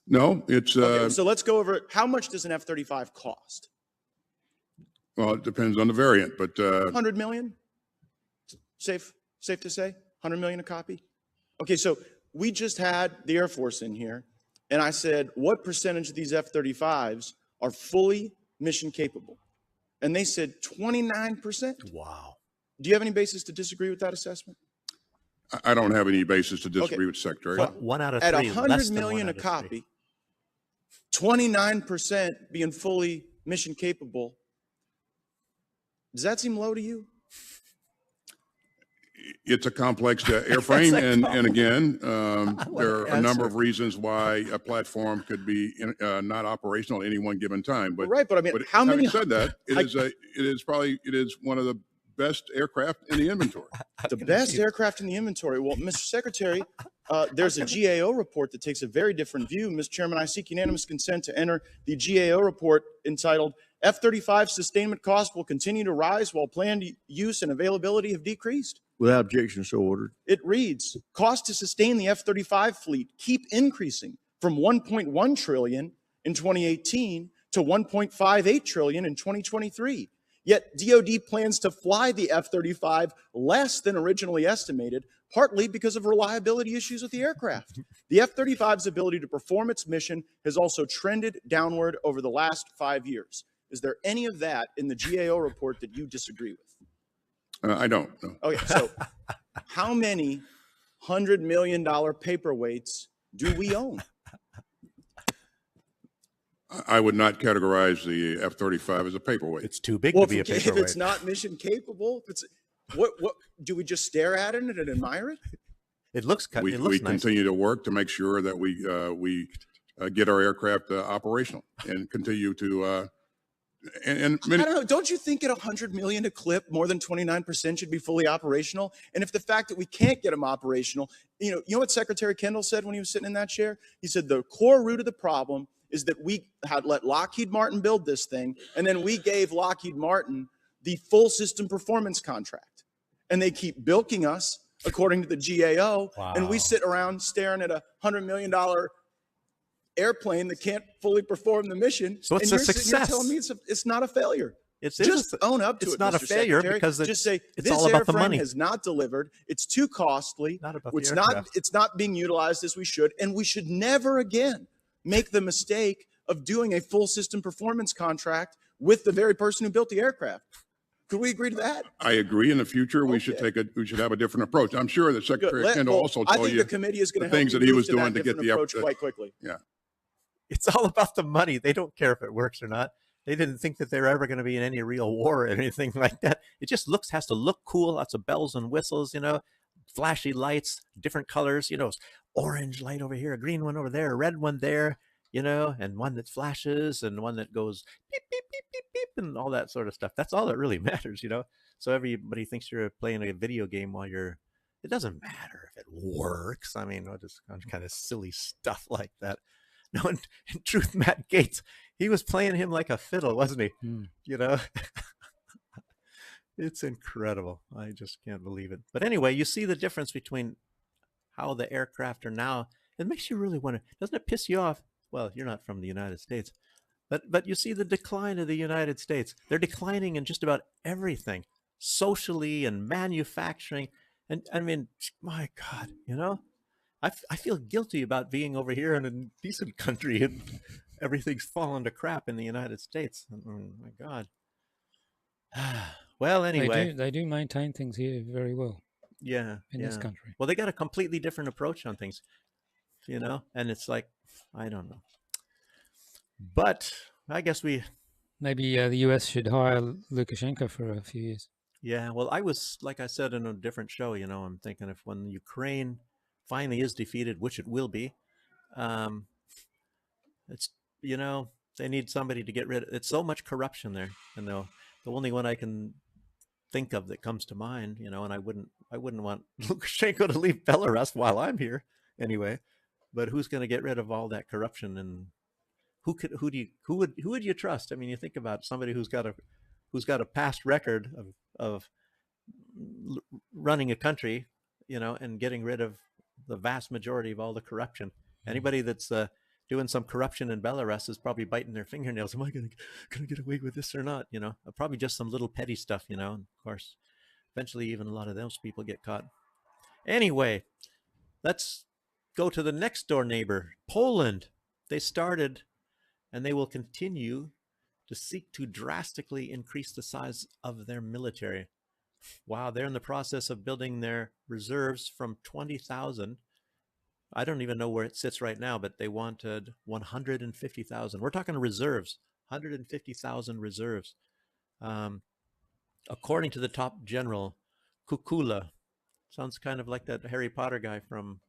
No, it's... Okay, so let's go over it. How much does an F-35 cost? Well, it depends on the variant, but... 100 million? Safe to say? 100 million a copy? Okay, so we just had the Air Force in here, and I said, what percentage of these F-35s are fully mission capable? And they said 29%. Wow. Do you have any basis to disagree with that assessment? I don't have any basis to disagree with Secretary. One out of three. At 100 million a copy, 29% being fully mission capable. Does that seem low to you? it's a complex airframe, and again, there are a number of reasons why a platform could be not operational at any one given time. But right, but I mean, how many? Having said that, it is one of the best aircraft in the inventory. The best aircraft in the inventory. Well, Mr. Secretary, there's a GAO report that takes a very different view. Mr. Chairman, I seek unanimous consent to enter the GAO report entitled F-35 sustainment costs will continue to rise while planned use and availability have decreased. Without objection, so ordered. It reads, costs to sustain the F-35 fleet keep increasing from 1.1 trillion in 2018 to 1.58 trillion in 2023. Yet DoD plans to fly the F-35 less than originally estimated, partly because of reliability issues with the aircraft. The F-35's ability to perform its mission has also trended downward over the last 5 years. Is there any of that in the GAO report that you disagree with? I don't. No. Okay, so how many $100 million paperweights do we own? I would not categorize the F-35 as a paperweight. It's too big to be a paperweight. If it's not mission capable, if it's what do we just stare at it and admire it? It looks we nice. Continue to work to make sure that we get our aircraft operational and continue to. And I don't know. Don't you think at 100 million a clip, more than 29% should be fully operational? And if the fact that we can't get them operational, you know what Secretary Kendall said when he was sitting in that chair? He said the core root of the problem is that we had let Lockheed Martin build this thing, and then we gave Lockheed Martin the full system performance contract. And they keep bilking us, according to the GAO, and we sit around staring at a $100 million airplane that can't fully perform the mission. So it's and a success. You're telling me it's not a failure. Just own up to it. It's not Mr. a failure Secretary. because just say it's this all about the airframe money. has not delivered. It's too costly. Not about it's the not. aircraft. It's not being utilized as we should, and we should never again make the mistake of doing a full system performance contract with the very person who built the aircraft. Could we agree to that? I agree. In the future, we should have a different approach. I'm sure that Secretary Kendall also told you. I think the committee is going to help things you that he move was to that doing to get different the approach quite quickly. Yeah. It's all about the money. They don't care if it works or not. They didn't think that they're ever going to be in any real war or anything like that. It just has to look cool. Lots of bells and whistles, flashy lights, different colors, orange light over here, a green one over there, a red one there, and one that flashes and one that goes beep, beep, beep, beep, beep, and all that sort of stuff. That's all that really matters, So everybody thinks you're playing a video game while it doesn't matter if it works. I mean, just kind of silly stuff like that. No, in truth, Matt Gaetz, he was playing him like a fiddle, wasn't he? It's incredible. I just can't believe it. But anyway, you see the difference between how the aircraft are now. It makes you really want to, doesn't it piss you off? Well, you're not from the United States, but you see the decline of the United States. They're declining in just about everything, socially and manufacturing. And I mean, my God, I feel guilty about being over here in a decent country and everything's fallen to crap in the United States. Oh, my God. Well, anyway. They do maintain things here very well. Yeah. In this country. Well, they got a completely different approach on things, and it's like, I don't know. But I guess maybe the U.S. should hire Lukashenko for a few years. Yeah. Well, I was, like I said in a different show, I'm thinking if when Ukraine finally is defeated, which it will be, it's, they need somebody to get rid of. It's so much corruption there. And the only one I can think of that comes to mind, and I wouldn't want Lukashenko to leave Belarus while I'm here anyway, but who's going to get rid of all that corruption? And who would you trust? I mean, you think about somebody who's got a past record of running a country, and getting rid of the vast majority of all the corruption. Anybody that's doing some corruption in Belarus is probably biting their fingernails. Am I going to get away with this or not? Probably just some little petty stuff, and of course, eventually even a lot of those people get caught. Anyway, let's go to the next door neighbor, Poland. They started and they will continue to seek to drastically increase the size of their military. Wow, they're in the process of building their reserves from 20,000. I don't even know where it sits right now, but they wanted 150,000. We're talking reserves, 150,000 reserves. According to the top general, Kukula, Sounds kind of like that Harry Potter guy from.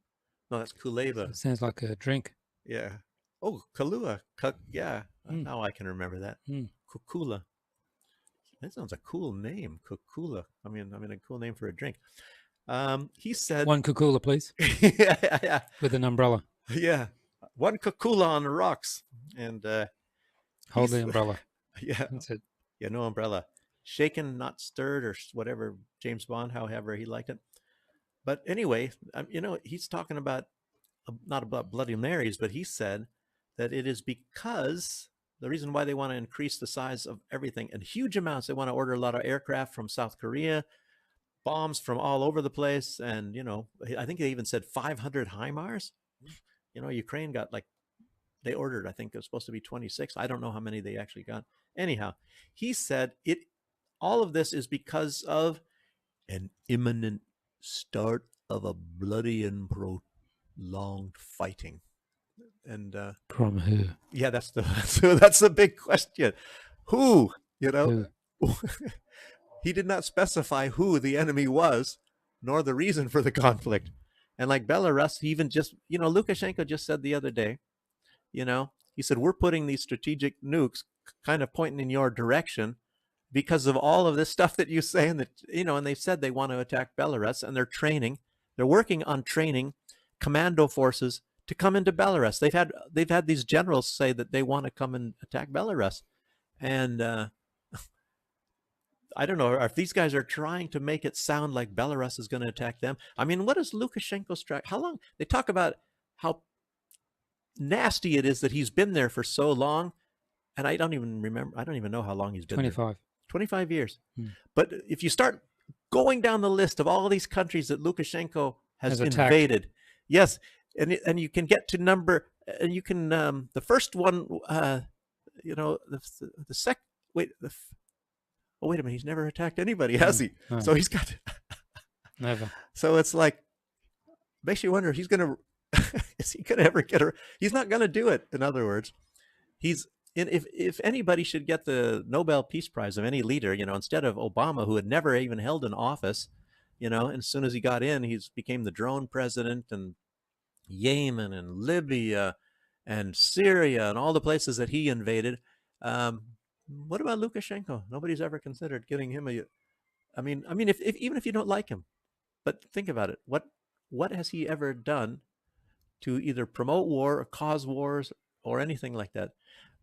No, that's Kuleba. Sounds like a drink. Yeah. Oh, Kalua. Yeah. Now I can remember that. Kukula. That sounds a cool name, Kukula. I mean, a cool name for a drink. He said, "One Kukula, please." yeah. With an umbrella. Yeah. One Kukula on the rocks, and hold the umbrella. Yeah. That's it. Yeah, no umbrella. Shaken, not stirred, or whatever. James Bond, however he liked it. But anyway, he's talking about not about Bloody Marys, but he said that it is because the reason why they want to increase the size of everything in huge amounts. They want to order a lot of aircraft from South Korea, bombs from all over the place, and I think they even said 500 HIMARS. Ukraine got they ordered. I think it was supposed to be 26. I don't know how many they actually got. Anyhow, he said all of this is because of an imminent start of a bloody and prolonged fighting. And from who? Yeah, that's the big question. Who? Who? He did not specify who the enemy was, nor the reason for the conflict. And like Belarus, he even just Lukashenko just said the other day, he said, we're putting these strategic nukes kind of pointing in your direction because of all of this stuff that you say, and that and they said they want to attack Belarus, and they're working on training commando forces to come into Belarus. They've had these generals say that they want to come and attack Belarus, and I don't know if these guys are trying to make it sound like Belarus is going to attack them. I mean, what is Lukashenko's strategy? How long? They talk about how nasty it is that he's been there for so long, and I don't even remember. I don't even know how long he's been 25. there. 25 years. But if you start going down the list of all these countries that Lukashenko has invaded, yes, and you can get to number, and you can the first one, the second. Wait a minute, he's never attacked anybody, has he? No. So he's got never. So it's like makes you wonder if he's gonna is he gonna ever get her? He's not gonna do it. In other words, if anybody should get the Nobel Peace Prize of any leader, instead of Obama, who had never even held an office, and as soon as he got in, he became the drone president, and Yemen and Libya and Syria and all the places that he invaded. What about Lukashenko? Nobody's ever considered getting him I mean, if even if you don't like him, but think about it. What has he ever done to either promote war or cause wars or anything like that?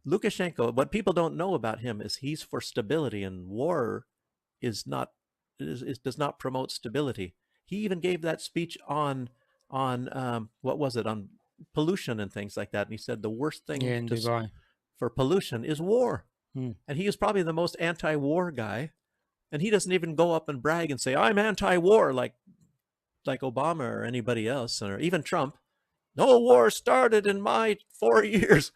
Lukashenko, what people don't know about him is he's for stability, and war does not promote stability. He even gave that speech on what was it, on pollution and things like that, and he said the worst thing for pollution is war. And he is probably the most anti-war guy, and he doesn't even go up and brag and say I'm anti-war like Obama or anybody else, or even Trump. No war started in my 4 years.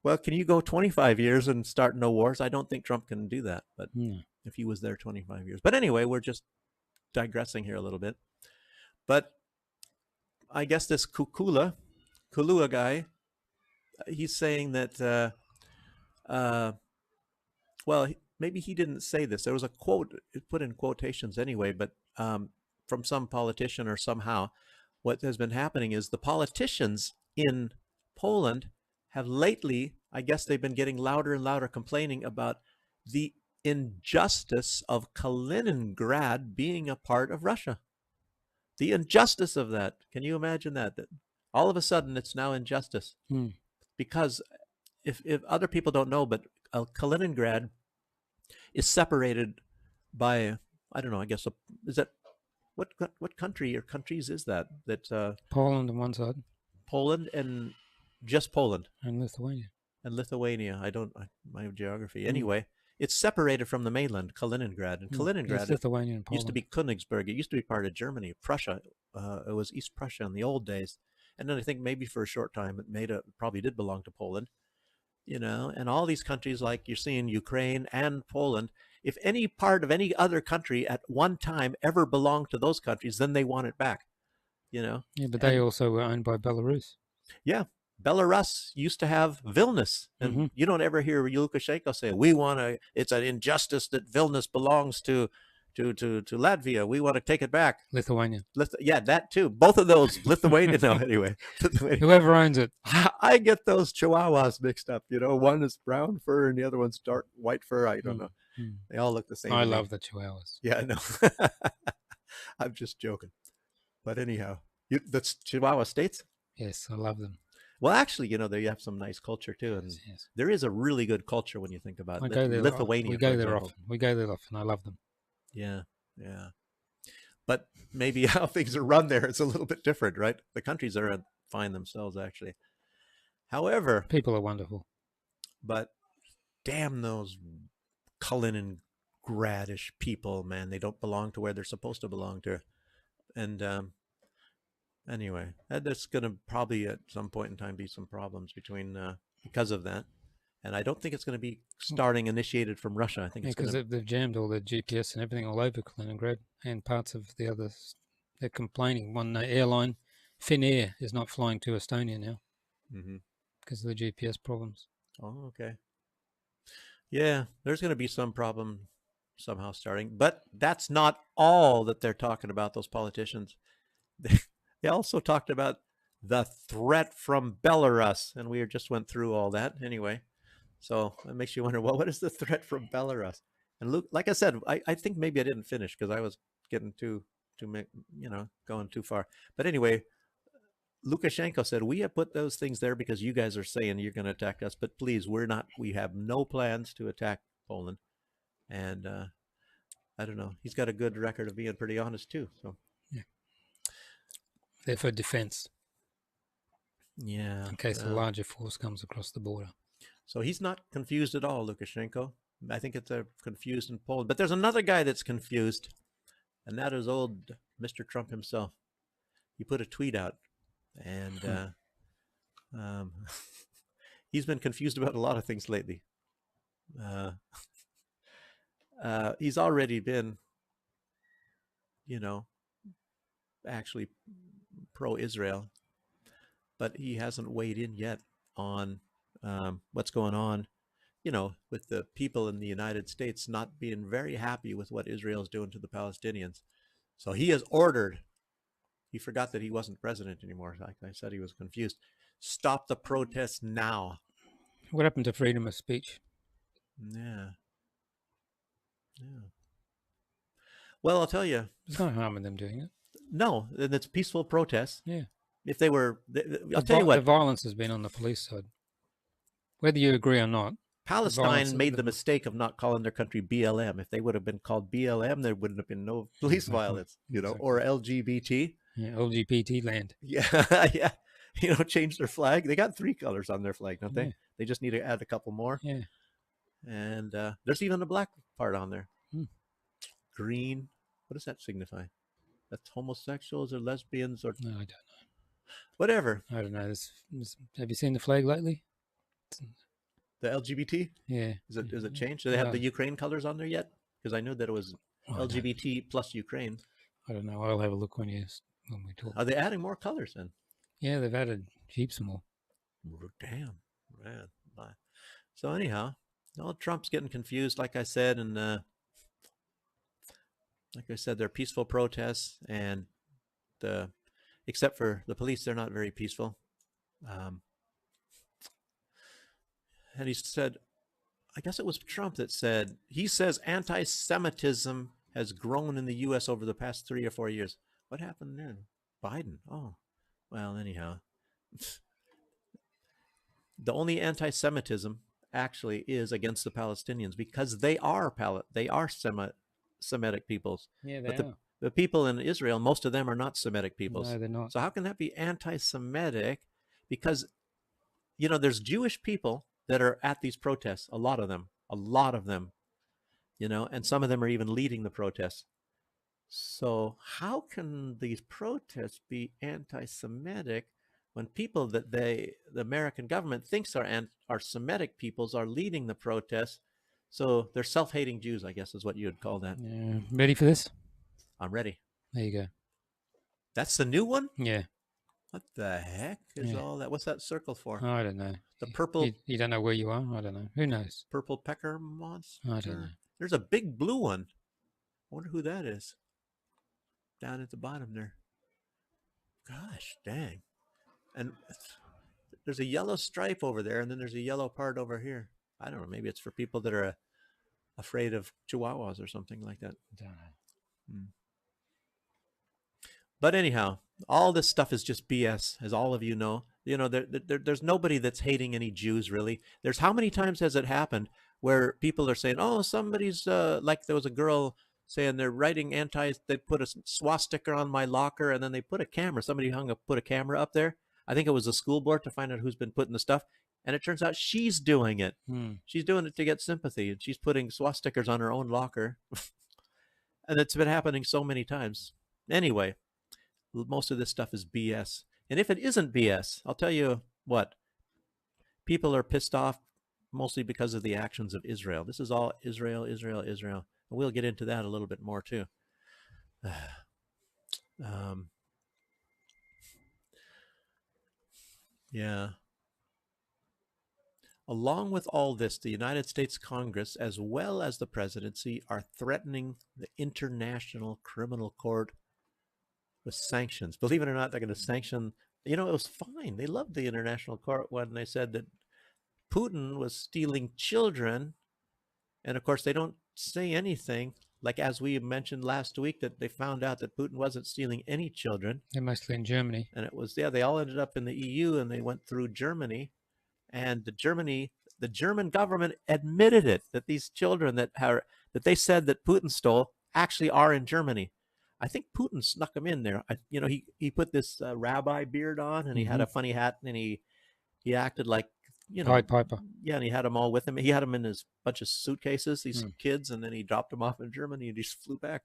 Well, can you go 25 years and start no wars? I don't think Trump can do that, but if he was there 25 years. But anyway, we're just digressing here a little bit. But I guess this Kulua guy, he's saying that, well, maybe he didn't say this. There was a quote, put in quotations anyway, but from some politician or somehow, what has been happening is the politicians in Poland have lately, I guess they've been getting louder and louder complaining about the injustice of Kaliningrad being a part of Russia. The injustice of that. Can you imagine that? That all of a sudden it's now injustice. Because if other people don't know, but Kaliningrad is separated by, I don't know, I guess, is that, what country or countries is that? Poland on one side. Poland and just Poland. And Lithuania. My geography. Anyway, it's separated from the mainland, Kaliningrad. And Kaliningrad Lithuania and Poland. used to be Königsberg. It used to be part of Germany, Prussia. It was East Prussia in the old days. And then I think maybe for a short time it probably did belong to Poland. And all these countries, like you're seeing Ukraine and Poland, if any part of any other country at one time ever belonged to those countries, then they want it back. Yeah, but they also were owned by Belarus. Yeah. Belarus used to have Vilnius, and you don't ever hear Lukashenko say, it's an injustice that Vilnius belongs to to Latvia. We want to take it back. Lithuania. Yeah, that too. Both of those. Lithuania. No, anyway. Whoever owns it. I get those chihuahuas mixed up. One is brown fur and the other one's dark white fur. I don't know. They all look the same. I love the chihuahuas. Yeah, no. I'm just joking. But anyhow, that's Chihuahua states? Yes, I love them. Well, actually, they have some nice culture too, and yes. There is a really good culture when you think about it. Go there Lithuania. We go there often. We go there often. I love them. Yeah. But maybe how things are run there, it's a little bit different, right? The countries are fine themselves, actually. However, people are wonderful. But damn those Kaliningradish people, man! They don't belong to where they're supposed to belong to, and anyway, there's going to probably at some point in time be some problems because of that. And I don't think it's going to be initiated from Russia. I think it's because they've jammed all their GPS and everything all over Kaliningrad and parts of the others. They're complaining. One airline, Finnair, is not flying to Estonia now because of the GPS problems. Oh, okay. Yeah, there's going to be some problem somehow starting. But that's not all that they're talking about, those politicians. They also talked about the threat from Belarus, and we just went through all that anyway. So it makes you wonder, well, what is the threat from Belarus? And Luke, like I said, I think maybe I didn't finish because I was getting going too far. But anyway, Lukashenko said, we have put those things there because you guys are saying you're going to attack us, but please, we have no plans to attack Poland. And I don't know. He's got a good record of being pretty honest too. So yeah, they're for defense. Yeah. In case a larger force comes across the border. So he's not confused at all, Lukashenko. I think it's confused in Poland. But there's another guy that's confused, and that is old Mr. Trump himself. He put a tweet out, and he's been confused about a lot of things lately. He's already been, actually pro-Israel, but he hasn't weighed in yet on what's going on, with the people in the United States not being very happy with what Israel is doing to the Palestinians. So he has ordered, he forgot that he wasn't president anymore. Like I said, he was confused. Stop the protests now. What happened to freedom of speech? Yeah. Well, I'll tell you. There's no harm in them doing it. No, and it's peaceful protests. Yeah. If they were, I'll tell you what. The violence has been on the police side. Whether you agree or not. Palestine made the mistake of not calling their country BLM. If they would have been called BLM, there wouldn't have been no police violence, exactly. Or LGBT. Yeah, LGBT land. Yeah, yeah. Change their flag. They got 3 colors on their flag, don't they? Yeah. They just need to add a couple more. Yeah. And there's even a black part on there. Green. What does that signify? That's homosexuals or lesbians or... No, I don't know. Whatever. I don't know. Have you seen the flag lately? The LGBT? Yeah. Is it changed? Do they have the Ukraine colors on there yet? Because I knew that it was LGBT plus Ukraine. I don't know. I'll have a look when we talk. Are they adding more colors then? Yeah, they've added heaps more. Damn. Man. So anyhow, Trump's getting confused, like I said, and like I said, they're peaceful protests, and except for the police, they're not very peaceful. And he said, I guess it was Trump that said, he says anti-Semitism has grown in the U.S. over the past 3 or 4 years. What happened then? Biden. Oh, well, anyhow. The only anti-Semitism actually is against the Palestinians because they are Semitic peoples. Yeah, they but are. The people in Israel, most of them are not Semitic peoples. No, they're not. So how can that be anti-Semitic? Because, there's Jewish people that are at these protests, a lot of them, and some of them are even leading the protests. So how can these protests be anti-Semitic when people that the American government thinks are Semitic peoples are leading the protests? So they're self-hating Jews, I guess is what you would call that. Yeah. Ready for this? I'm ready. There you go. That's the new one? Yeah. What the heck is all that? What's that circle for? I don't know. The purple... You don't know where you are? I don't know. Who knows? Purple pecker monster? I don't know. There's a big blue one. wonder who that is. Down at the bottom there. Gosh, dang. And there's a yellow stripe over there, and then there's a yellow part over here. I don't know. Maybe it's for people that are afraid of chihuahuas or something like that. Don't know. But anyhow, all this stuff is just BS, as all of you know. You know, there's nobody that's hating any Jews, really. There's how many times has it happened where people are saying, oh, somebody's, like there was a girl saying they're writing they put a swastika on my locker, and then they put a camera. Somebody put a camera up there. I think it was the school board to find out who's been putting the stuff. And it turns out she's doing it. She's doing it to get sympathy, and she's putting swastikas on her own locker. And it's been happening so many times. Anyway, most of this stuff is BS. And if it isn't BS, I'll tell you what, people are pissed off mostly because of the actions of Israel. This is all Israel, Israel, Israel. And we'll get into that a little bit more too. Yeah. Along with all this, the United States Congress, as well as the presidency, are threatening the International Criminal Court with sanctions. Believe it or not, they're going to sanction. You know, it was fine. They loved the International Court when they said that Putin was stealing children. And of course, they don't say anything. Like, as we mentioned last week, that they found out that Putin wasn't stealing any children. They're mostly in Germany. And it was, they all ended up in the EU, and they went through Germany. And the German government admitted it, that these children that they said that Putin stole actually are in Germany. I think Putin snuck them in there. You know, he put this rabbi beard on, and he had a funny hat, and he acted like, you know, Pied Piper. Yeah, and he had them all with him. He had them in his bunch of suitcases, these kids, and then he dropped them off in Germany, and he just flew back.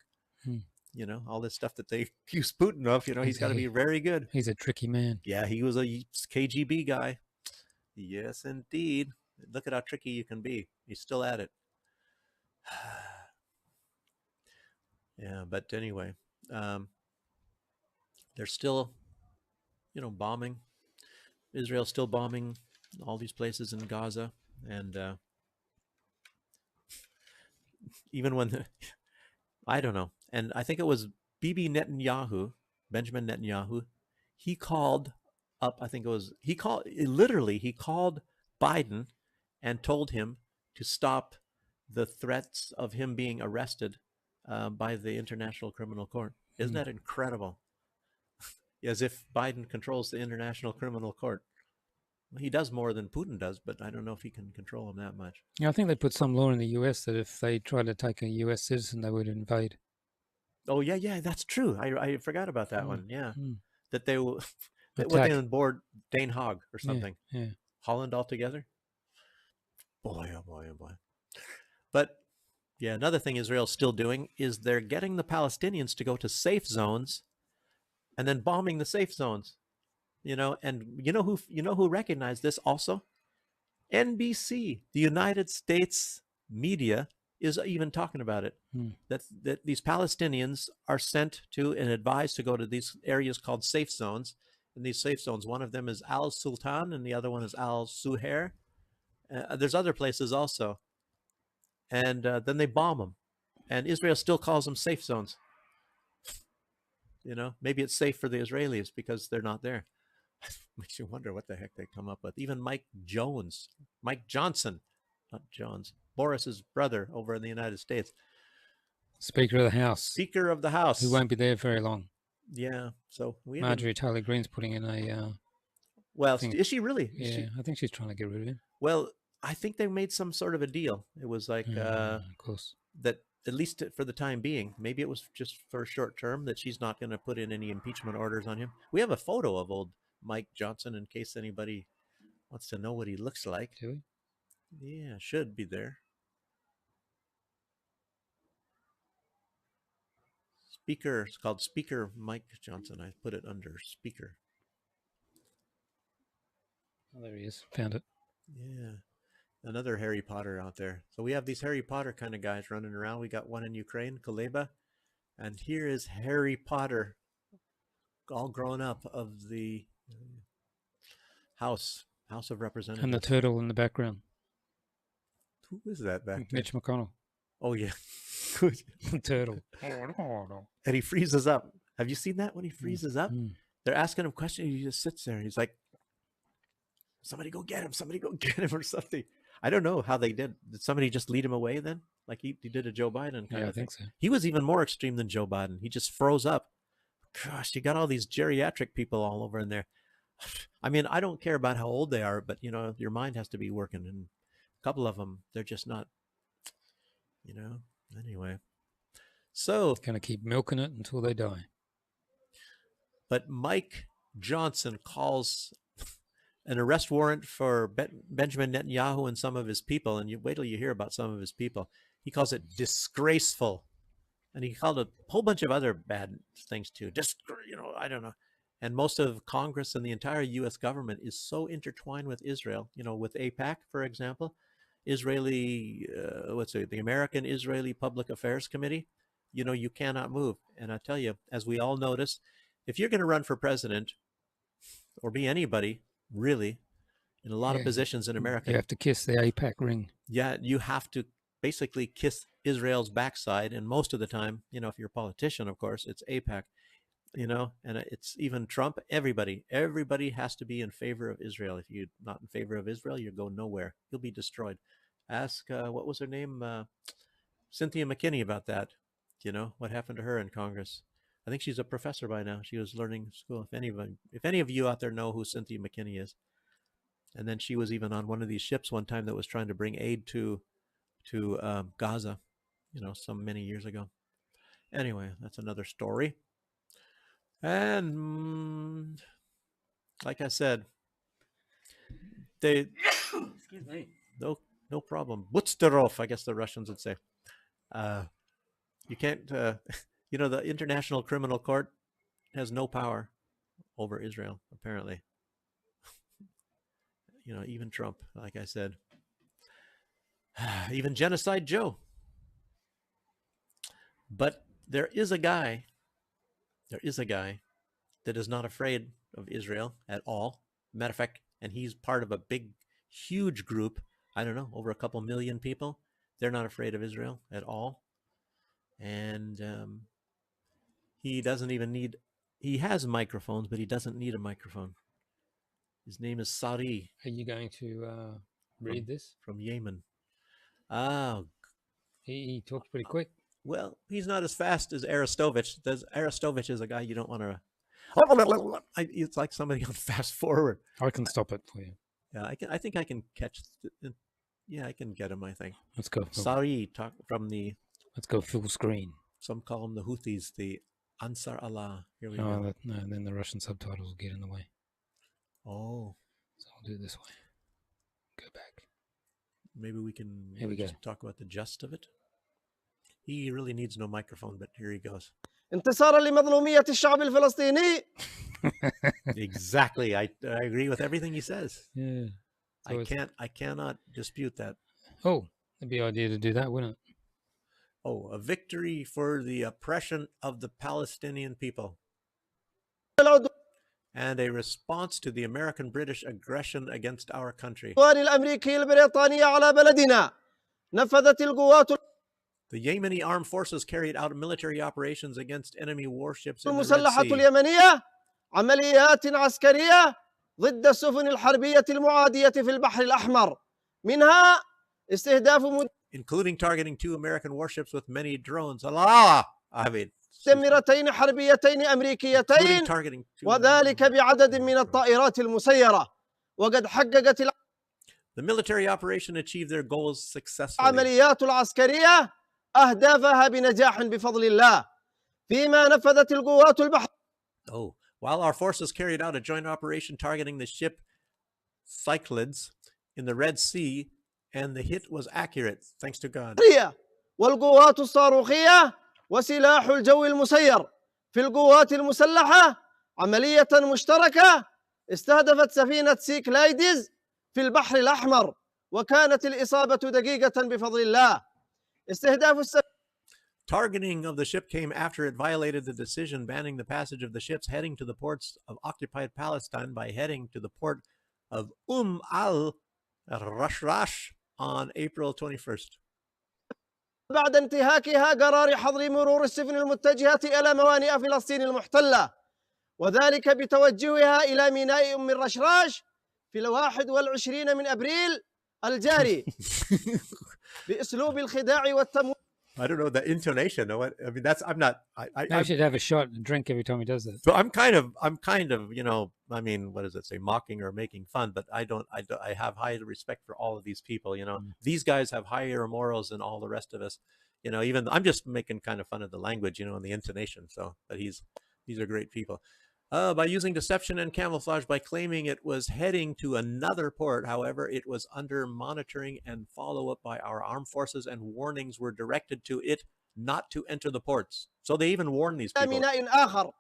You know, all this stuff that they accuse Putin of. You know, he's got to be very good. He's a tricky man. Yeah, he was a KGB guy. Yes, indeed. Look at how tricky you can be. He's still at it. Yeah, but anyway, they're still, you know, bombing. Israel's still bombing all these places in Gaza. And even when, I don't know. And I think it was Benjamin Netanyahu, he called up, I think it was, he called Biden and told him to stop the threats of him being arrested by the International Criminal Court. Isn't that incredible? As if Biden controls the International Criminal Court. Well, he does more than Putin does, but I don't know if he can control him that much. Yeah, I think they put some law in the US that if they try to take a US citizen, they would invade. Oh, yeah, that's true. I forgot about that one. Yeah. That they will, what they on board Den Haag or something. Yeah. Holland altogether. Boy, oh boy, oh boy. But yeah, another thing Israel's still doing is they're getting the Palestinians to go to safe zones and then bombing the safe zones. You know, and you know who recognized this also? NBC, the United States media, is even talking about it. That these Palestinians are sent to and advised to go to these areas called safe zones. And these safe zones, one of them is Al Sultan and the other one is Al Suhair. There's other places also. And then they bomb them. And Israel still calls them safe zones. You know, maybe it's safe for the Israelis because they're not there. Makes you wonder what the heck they come up with. Even Mike Johnson, not Jones, Boris's brother over in the United States. Speaker of the House. Speaker of the House. Who won't be there very long. Yeah, so Marjorie Taylor Greene's putting in a... well, is she really? Yeah, I think she's trying to get rid of him. Well, I think they made some sort of a deal. It was like... of course. That, at least for the time being, maybe it was just for a short term, that she's not going to put in any impeachment orders on him. We have a photo of old Mike Johnson in case anybody wants to know what he looks like. Do we? Yeah, should be there. Speaker, it's called Speaker Mike Johnson. I put it under Speaker. Oh, there he is. Found it. Yeah. Another Harry Potter out there. So we have these Harry Potter kind of guys running around. We got one in Ukraine, Kuleba. And here is Harry Potter, all grown up, of the House of Representatives. And the turtle in the background. Who is that back there? Mitch McConnell. Oh, yeah. Turtle. And he freezes up. Have you seen that when he freezes up? They're asking him questions. He just sits there. He's like, somebody go get him. Somebody go get him or something. I don't know how they did. Did somebody just lead him away then? Like he did a Joe Biden kind of I think so. He was even more extreme than Joe Biden. He just froze up. Gosh, you got all these geriatric people all over in there. I mean, I don't care about how old they are, but, you know, your mind has to be working. And a couple of them, they're just not, you know, anyway. So. Going to keep milking it until they die. But Mike Johnson calls an arrest warrant for Benjamin Netanyahu and some of his people. And you wait till you hear about some of his people. He calls it disgraceful. And he called a whole bunch of other bad things too. You know, I don't know. And most of Congress and the entire U.S. government is so intertwined with Israel. You know, with AIPAC, for example, the American Israeli Public Affairs Committee. You know, you cannot move. And I tell you, as we all notice, if you're going to run for president or be anybody, really, in a lot of positions in America, you have to kiss the AIPAC ring. Yeah, you have to basically kiss Israel's backside. And most of the time, you know, if you're a politician, of course, it's AIPAC. You know, and it's even Trump, everybody has to be in favor of Israel. If you're not in favor of Israel, you go nowhere. You'll be destroyed. Ask, what was her name? Cynthia McKinney about that. You know, what happened to her in Congress? I think she's a professor by now. She was learning school. If any of you out there know who Cynthia McKinney is. And then she was even on one of these ships one time that was trying to bring aid to Gaza, you know, many years ago. Anyway, that's another story. And like I said, excuse me. No problem. Butzterov, I guess the Russians would say. You can't, you know, the International Criminal Court has no power over Israel, apparently. You know, even Trump, like I said. Even Genocide Joe. But there is a guy that is not afraid of Israel at all. Matter of fact, and he's part of a big, huge group. I don't know, over a couple million people. They're not afraid of Israel at all. And he doesn't even need, he has microphones, but he doesn't need a microphone. His name is Sari. Are you going to read this? From Yemen. Oh. He talks pretty quick. Well, he's not as fast as Arestovich. Arestovich is a guy you don't want to... It's like somebody on fast forward. I can stop it for you. Yeah, I think I can catch... Yeah, I can get him, I think. Let's go. Sari, talk from the... Let's go full screen. Some call them the Houthis, the Ansar Allah. Here we go. No, then the Russian subtitles will get in the way. Oh. So I'll do it this way. Go back. Maybe we can Here we go. Talk about the gist of it. He really needs no microphone, but here he goes. انتصارا لمظلومية الشعب الفلسطيني. Exactly. I agree with everything he says. Yeah. So I cannot dispute that. Oh, it'd be an idea to do that, wouldn't it? Oh, a victory for the oppression of the Palestinian people. And a response to the American-British aggression against our country. الأمريكية البريطانية على بلدنا. نفذت القوات The Yemeni armed forces carried out military operations against enemy warships in the Red المسلحة Sea. اليمنية عمليات عسكرية ضد السفن الحربية المعادية في البحر الأحمر. منها استهداف including targeting 2 American warships with many drones. Allah! I mean, مدمرتين حربيتين أمريكيتين وذلك بعدد من الطائرات المسيرة. وقد حققت the military operation achieved their goals successfully. العمليات العسكرية أهدافها بنجاح بفضل الله. فيما نفذت القوات البحر. Oh, while our forces carried out a joint operation targeting the ship Cyclades in the Red Sea, and the hit was accurate, thanks to God. والقوات الصاروخية وسلاح الجو المسير في القوات المسلحة عملية مشتركة استهدفت سفينة سيكلايدز في البحر الأحمر وكانت الإصابة دقيقة بفضل الله. استهداف Targeting of the ship came after it violated the decision banning the passage of the ships heading to the ports of occupied Palestine by heading to the port of al-Rashrash on April 21st. بعد انتهاكها قرار حظر مرور السفن المتجهة إلى موانئ فلسطين المحتلة، وذلك بتوجهها إلى ميناء أم الرشراش في 21 من أبريل الجاري بأسلوب الخداع والتمويل. I don't know the intonation. I mean, that's I'm not. I should have a shot and drink every time he does that. So I'm kind of, you know, I mean, what does it say? Mocking or making fun, but I have high respect for all of these people. You know, these guys have higher morals than all the rest of us. You know, even I'm just making kind of fun of the language, you know, and the intonation. So, but these are great people. By using deception and camouflage, by claiming it was heading to another port. However, it was under monitoring and follow-up by our armed forces, and warnings were directed to it not to enter the ports. So they even warned these people. ميناء آخر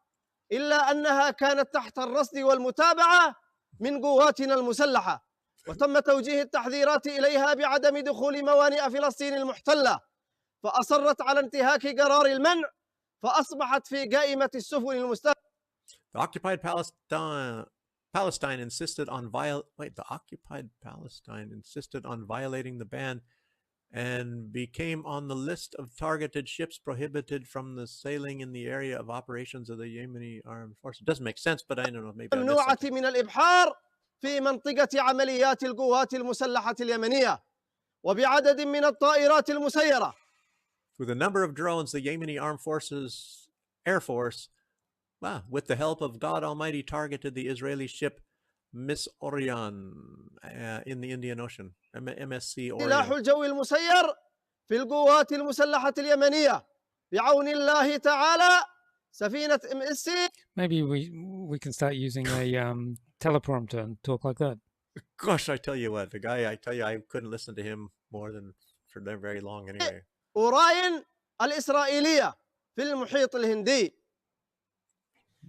إلا أنها كانت تحت الرصد والمتابعة من قواتنا المسلحة، وتم توجيه التحذيرات إليها بعدم دخول موانئ فلسطين المحتلة، فأصرت على انتهاك قرار المنع، فأصبحت في قائمة السفن المستهدفة. The occupied Palestine insisted on violating the ban and became on the list of targeted ships prohibited from the sailing in the area of operations of the Yemeni armed forces. It doesn't make sense, but I don't know, maybe I missed ممنوعة something. من الإبحار في منطقة عمليات القوات المسلحة اليمنية وبعدد من الطائرات المسيرة. With a number of drones, the Yemeni armed forces air force, with the help of God Almighty, targeted the Israeli ship Miss Orion in the Indian Ocean, MSC Orion. سلاح الجو المسير في القوات المسلحة اليمنية بعون الله تعالى سفينة MSC. Maybe we can start using a teleprompter and talk like that. Gosh, I tell you what, the guy, I couldn't listen to him more than for very long anyway. أوراين الإسرائيلية في المحيط الهندي.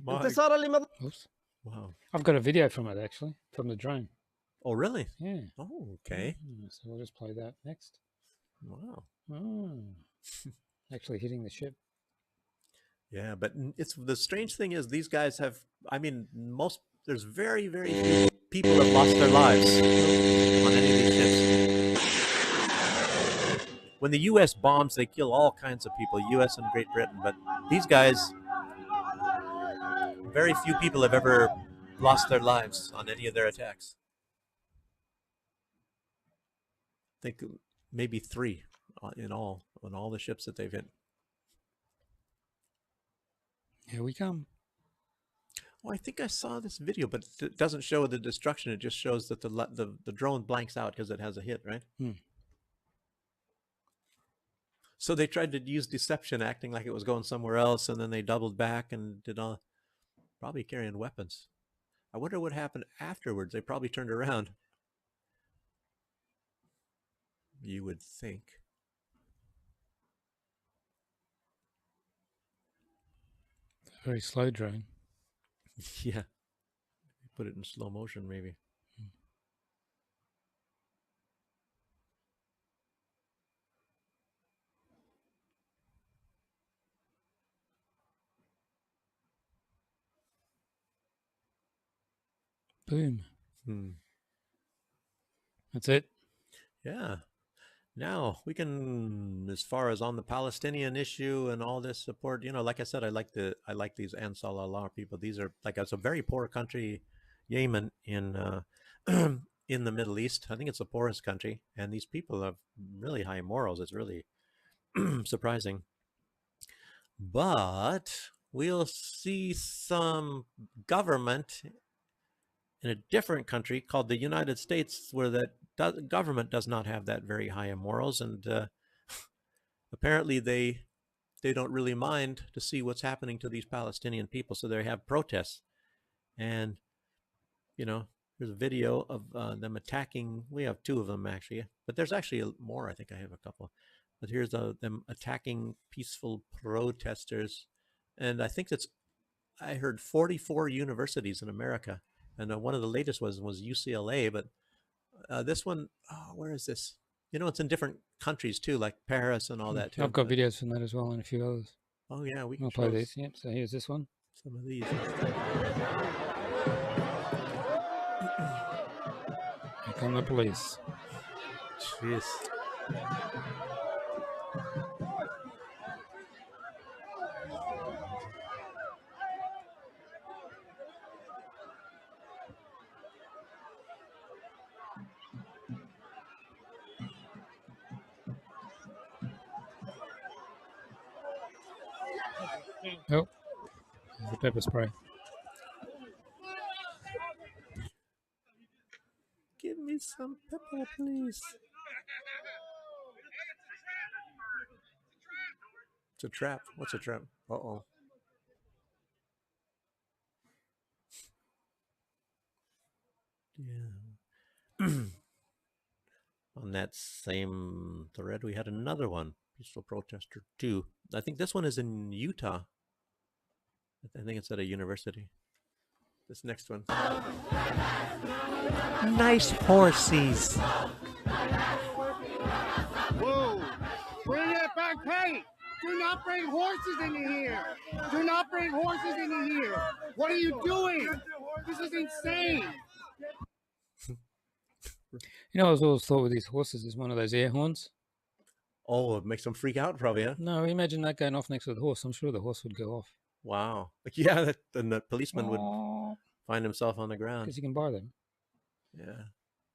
انتصارا لمض. Wow. I've got a video from it actually, from the drone. Oh, really? Yeah. Oh, okay. So we'll just play that next. Wow. Oh. Actually hitting the ship. Yeah, but it's the strange thing is these guys have, I mean, there's very, very few people have lost their lives on any of these ships. When the U.S. bombs, they kill all kinds of people, U.S. and Great Britain, but these guys, very few people have ever lost their lives on any of their attacks. I think maybe 3 in all, on all the ships that they've hit. Here we come. Oh, I think I saw this video, but it doesn't show the destruction. It just shows that the drone blanks out because it has a hit, right? So they tried to use deception, acting like it was going somewhere else, and then they doubled back and did all, probably carrying weapons. I wonder what happened afterwards. They probably turned around. You would think. Very slow drone. Yeah. Put it in slow motion, maybe. Boom. That's it. Yeah. Now we can, as far as on the Palestinian issue and all this support, you know, like I said, I like these Ansar Allah people. These are it's a very poor country, Yemen in in the Middle East. I think it's the poorest country, and these people have really high morals. It's really surprising. But we'll see some government in a different country called the United States, where that government does not have that very high morals, and apparently they don't really mind to see what's happening to these Palestinian people, so they have protests. And you know, there's a video of them attacking. We have 2 of them actually, but there's actually more. I think I have a couple, but here's them attacking peaceful protesters, and I think I heard 44 universities in America. And one of the latest was UCLA, but this one, where is this? You know, it's in different countries too, like Paris and all that too. I've got videos from that as well and a few others. Oh yeah, we can play these. Yep. So here's this one. Some of these. Here come the police. Jeez. Oh, the pepper spray. Give me some pepper, please. It's a trap. What's a trap? Uh-oh. Yeah. On that same thread, we had another one. Peaceful protester 2. I think this one is in Utah. I think it's at a university. This next one. Nice horses. Whoa! Bring it back, hey! Do not bring horses into here! Do not bring horses into here! What are you doing? This is insane! You know, I was always thought with these horses is one of those air horns. Oh, it makes them freak out, probably, huh? No, imagine that going off next to the horse. I'm sure the horse would go off. Wow. Yeah, then the policeman would find himself on the ground. Because you can buy them. Yeah.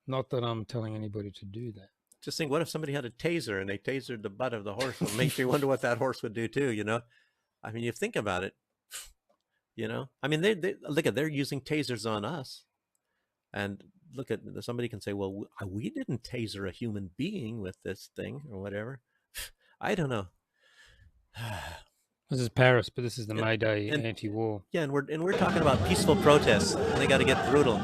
Not that I'm telling anybody to do that. Just think, what if somebody had a taser and they tasered the butt of the horse? It makes you wonder what that horse would do too, you know? I mean, you think about it, you know? I mean, they're using tasers on us. And look at, somebody can say, well, we didn't taser a human being with this thing or whatever. I don't know. This is Paris, but this is the May Day anti-war. Yeah, and we're talking about peaceful protests, and they got to get brutal.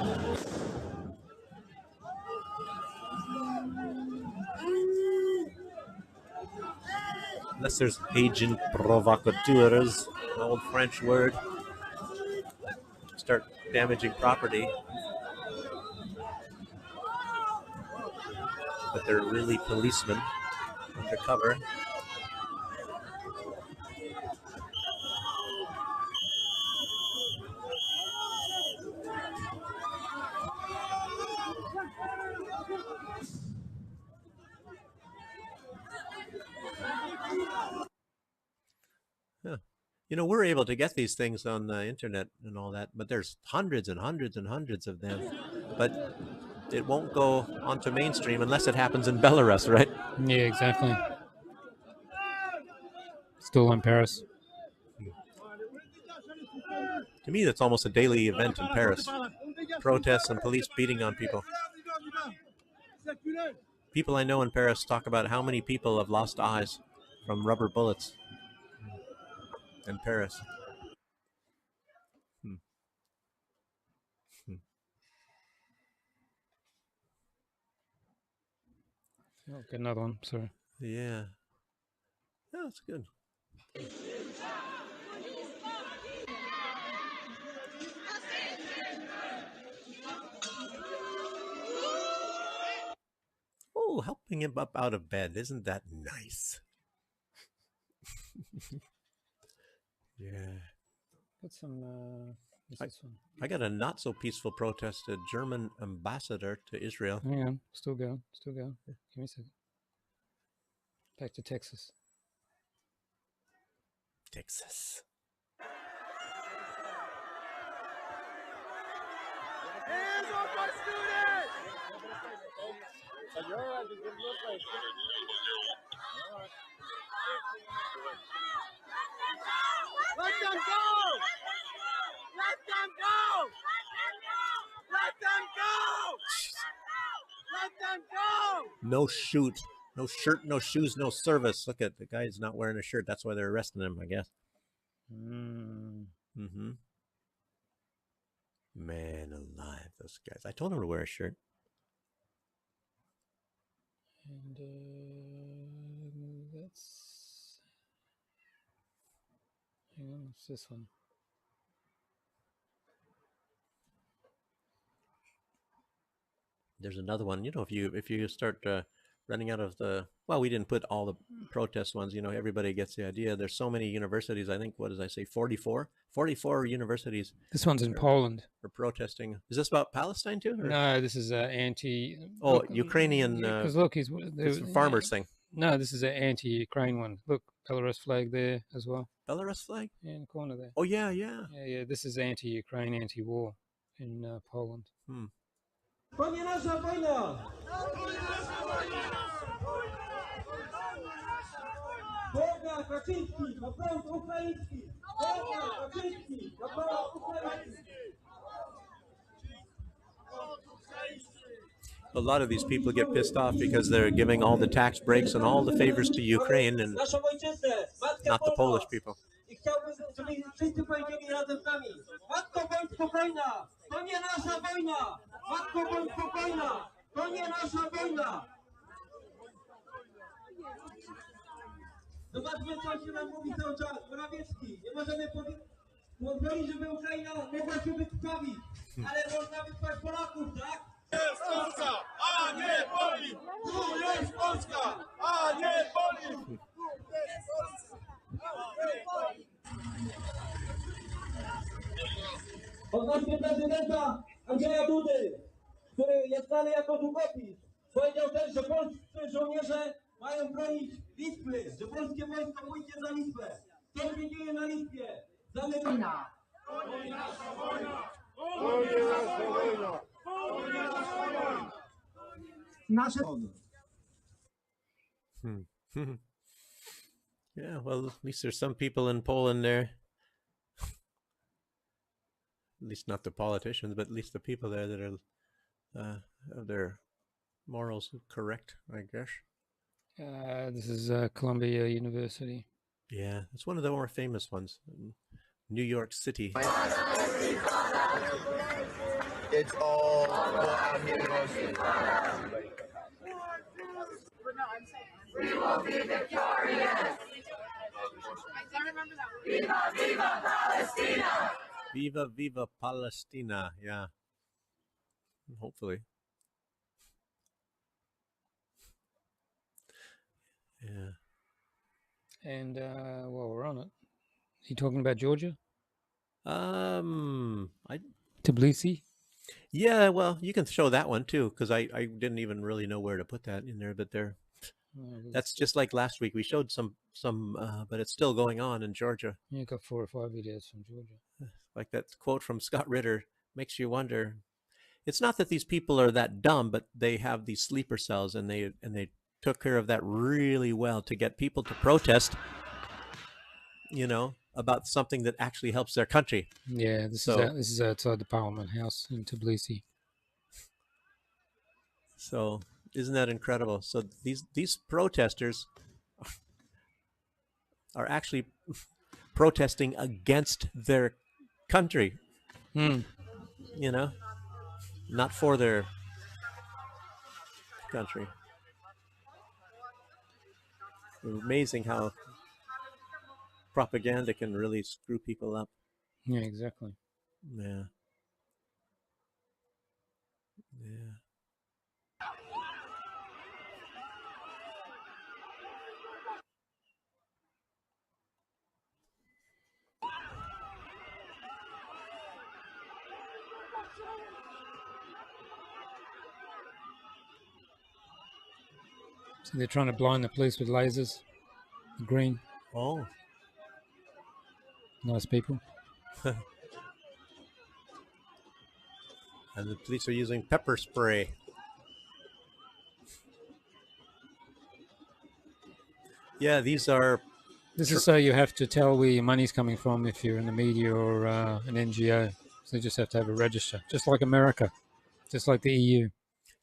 Unless there's agent provocateurs, an old French word, start damaging property. But they're really policemen undercover. Yeah. You know, we're able to get these things on the internet and all that, but there's hundreds and hundreds and hundreds of them. But it won't go onto mainstream unless it happens in Belarus, right? Yeah, exactly. Still in Paris. To me, that's almost a daily event in Paris. Protests and police beating on people. People I know in Paris talk about how many people have lost eyes from rubber bullets in Paris. Oh, get another one, sorry. Yeah. Yeah, that's good. Oh, helping him up out of bed. Isn't that nice? Yeah. Got some, I got a not so peaceful protest, a German ambassador to Israel. Hang on, still going. Give me a second. Back to Texas. Texas. Hands off my students! Let them go! Let them go! Let them go! Let them go! No shoot. No shirt, no shoes, no service. Look at the guy's not wearing a shirt. That's why they're arresting him, I guess. Mm-hmm. Man alive, those guys. I told him to wear a shirt. And that's... Hang on, what's this one? There's another one. You know, if you start running out of the, well, we didn't put all the protest ones. You know, everybody gets the idea. There's so many universities. I think, what did I say? 44 universities. This one's in Poland. For protesting. Is this about Palestine too? Or? No, this is anti. Oh, look, Ukrainian. Because look, it's a farmers thing. No, this is an anti-Ukraine one. Look, Belarus flag there as well. Belarus flag? Yeah, in the corner there. Oh yeah, yeah. Yeah. This is anti-Ukraine, anti-war in Poland. To nie nasza wojna! Boga Kaczyński, na front ukraiński! A lot of these people get pissed off because they're giving all the tax breaks and all the favors to Ukraine and not the Polish people. Zobaczmy, co się nam mówi cały czas. Morawiecki, nie możemy pozwolić, żeby Ukraina mogła się wykrwawić, ale można wytrwać Polaków, tak? Jest Polska, a nie boli! Tu jest Polska, a nie boli! Odnośnie prezydenta Andrzeja Dudy, który jest znany jako długopis, powiedział też, że polscy żołnierze mają bronić Lispy, że polskie wojsko pójdzie za Lispę. Co się dzieje na Lispie? Zamykana. To nie nasza wojna! To nie nasza wojna! To nie nasza wojna! Nasze... Yeah, well, at least there's some people in Poland there. At least not the politicians, but at least the people there that are of their morals correct, I guess. This is Columbia University. Yeah, it's one of the more famous ones in New York City. It's all we will be victorious! Viva, viva Palestina! Viva, viva Palestina, yeah. Hopefully. Yeah. And while we're on it, you talking about Georgia? Tbilisi? Yeah, well, you can show that one too, because I didn't even really know where to put that in there, but there. That's just like last week. We showed some, but it's still going on in Georgia. You got 4 or 5 videos from Georgia. Like that quote from Scott Ritter makes you wonder. It's not that these people are that dumb, but they have these sleeper cells, and they took care of that really well to get people to protest, you know, about something that actually helps their country. Yeah, this is outside the Parliament House in Tbilisi. So isn't that incredible? So these protesters are actually protesting against their country, you know, not for their country. Amazing how propaganda can really screw people up. Yeah, exactly. Yeah. Yeah. So they're trying to blind the police with lasers. The green. Oh. Nice people. And the police are using pepper spray. Yeah, these are... This is so you have to tell where your money's coming from if you're in the media or an NGO. So you just have to have a register, just like America, just like the EU.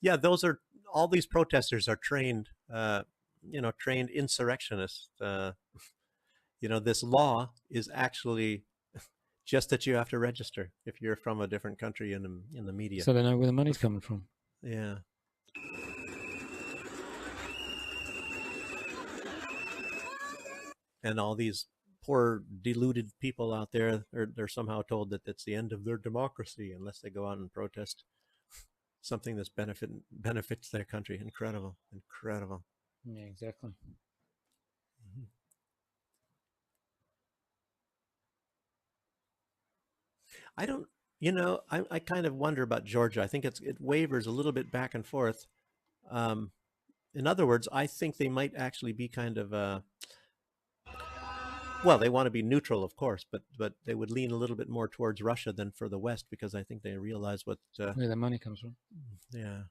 Yeah, those are... All these protesters are trained, trained insurrectionists. You know, this law is actually just that you have to register if you're from a different country in the media. So they know where the money's coming from. Yeah. And all these poor deluded people out there, they're somehow told that it's the end of their democracy unless they go out and protest something that's benefits their country. Incredible. Yeah, exactly. Mm-hmm. I don't, I kind of wonder about Georgia. I think it wavers a little bit back and forth. In other words, I think they might actually be kind of, well, they want to be neutral, of course, but they would lean a little bit more towards Russia than for the West, because I think they realize what where the money comes from. Yeah.